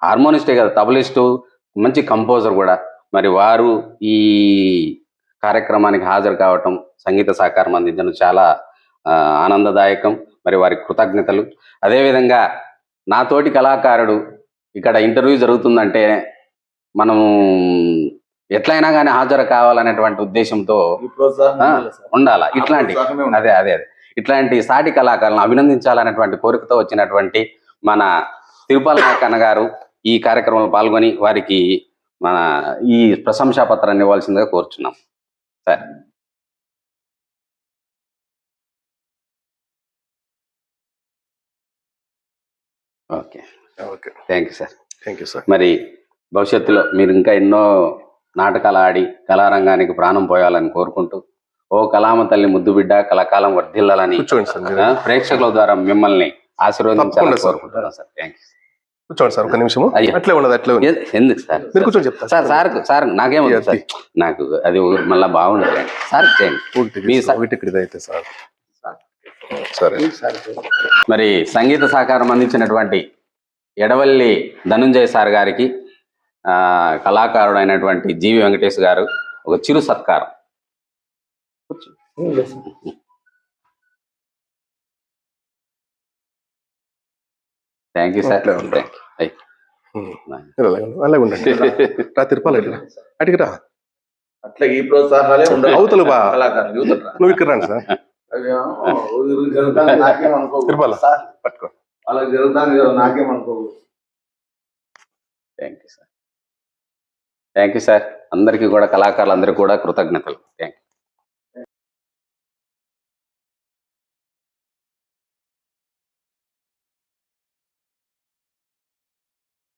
హార్మోనిస్టే కదా, తబలిస్టు, మంచి కంపోజర్ కూడా. మరి వారు ఈ కార్యక్రమానికి హాజరు కావటం, సంగీత సహకారం అందించడం చాలా ఆనందదాయకం. మరి వారికి కృతజ్ఞతలు. అదేవిధంగా నాతోటి కళాకారుడు ఇక్కడ ఇంటర్వ్యూ జరుగుతుందంటే మనము ఎట్లయినా కానీ హాజరు కావాలనేటువంటి ఉద్దేశంతో ఉండాలా. ఇట్లాంటి సాటి కళాకారులను అభినందించాలనేటువంటి కోరికతో వచ్చినటువంటి మన తిరుపాల నాయకన్న గారు ఈ కార్యక్రమంలో పాల్గొని వారికి మన ఈ ప్రశంసా పత్రాన్ని ఇవ్వాల్సిందిగా కోరుచున్నాం sir. Okay, thank you sir. Thank you sir. మరి భవిష్యత్తులో మీరు ఇంకా ఎన్నో నాటకాలు ఆడి కళారంగానికి ప్రాణం పోయాలని కోరుకుంటూ, ఓ కళామ తల్లి ముద్దు బిడ్డ కళాకాలం వర్ధిల్లాలని ప్రేక్షకుల ద్వారా మిమ్మల్ని ఆశీర్వదించాలని కోరుకుంటున్నాను సార్. Thank you. కూర్చోండి సార్, ఒక నిమిషం. అట్లే ఉండదు, అట్లే ఎందుకు సార్, మీరు కూర్చొని చెప్తారు సార్ నాకేమో సార్, నాకు అది మళ్ళీ బాగుండదు సార్. చేయండి సార్. సరే. మరి సంగీత సహకారం అందించినటువంటి ఎడవల్లి ధనుంజయ సార్ గారికి కళాకారుడు అయినటువంటి జీవి వెంకటేష్ గారు ఒక చిరు సత్కారం. Thank you sir. తిరుపాల అడిగిరా అట్లా ఈ ప్రోత్సాహాలే అవుతలు బా, నువ్వు ఇక్కడ రండి సార్. తిరుపాల పట్టుకో, అలా జరుగుతాను కదా, నాకేమనుకో. Thank you sir. అందరికీ కూడా, కళాకారులందరికీ కూడా కృతజ్ఞతలు. Thank you.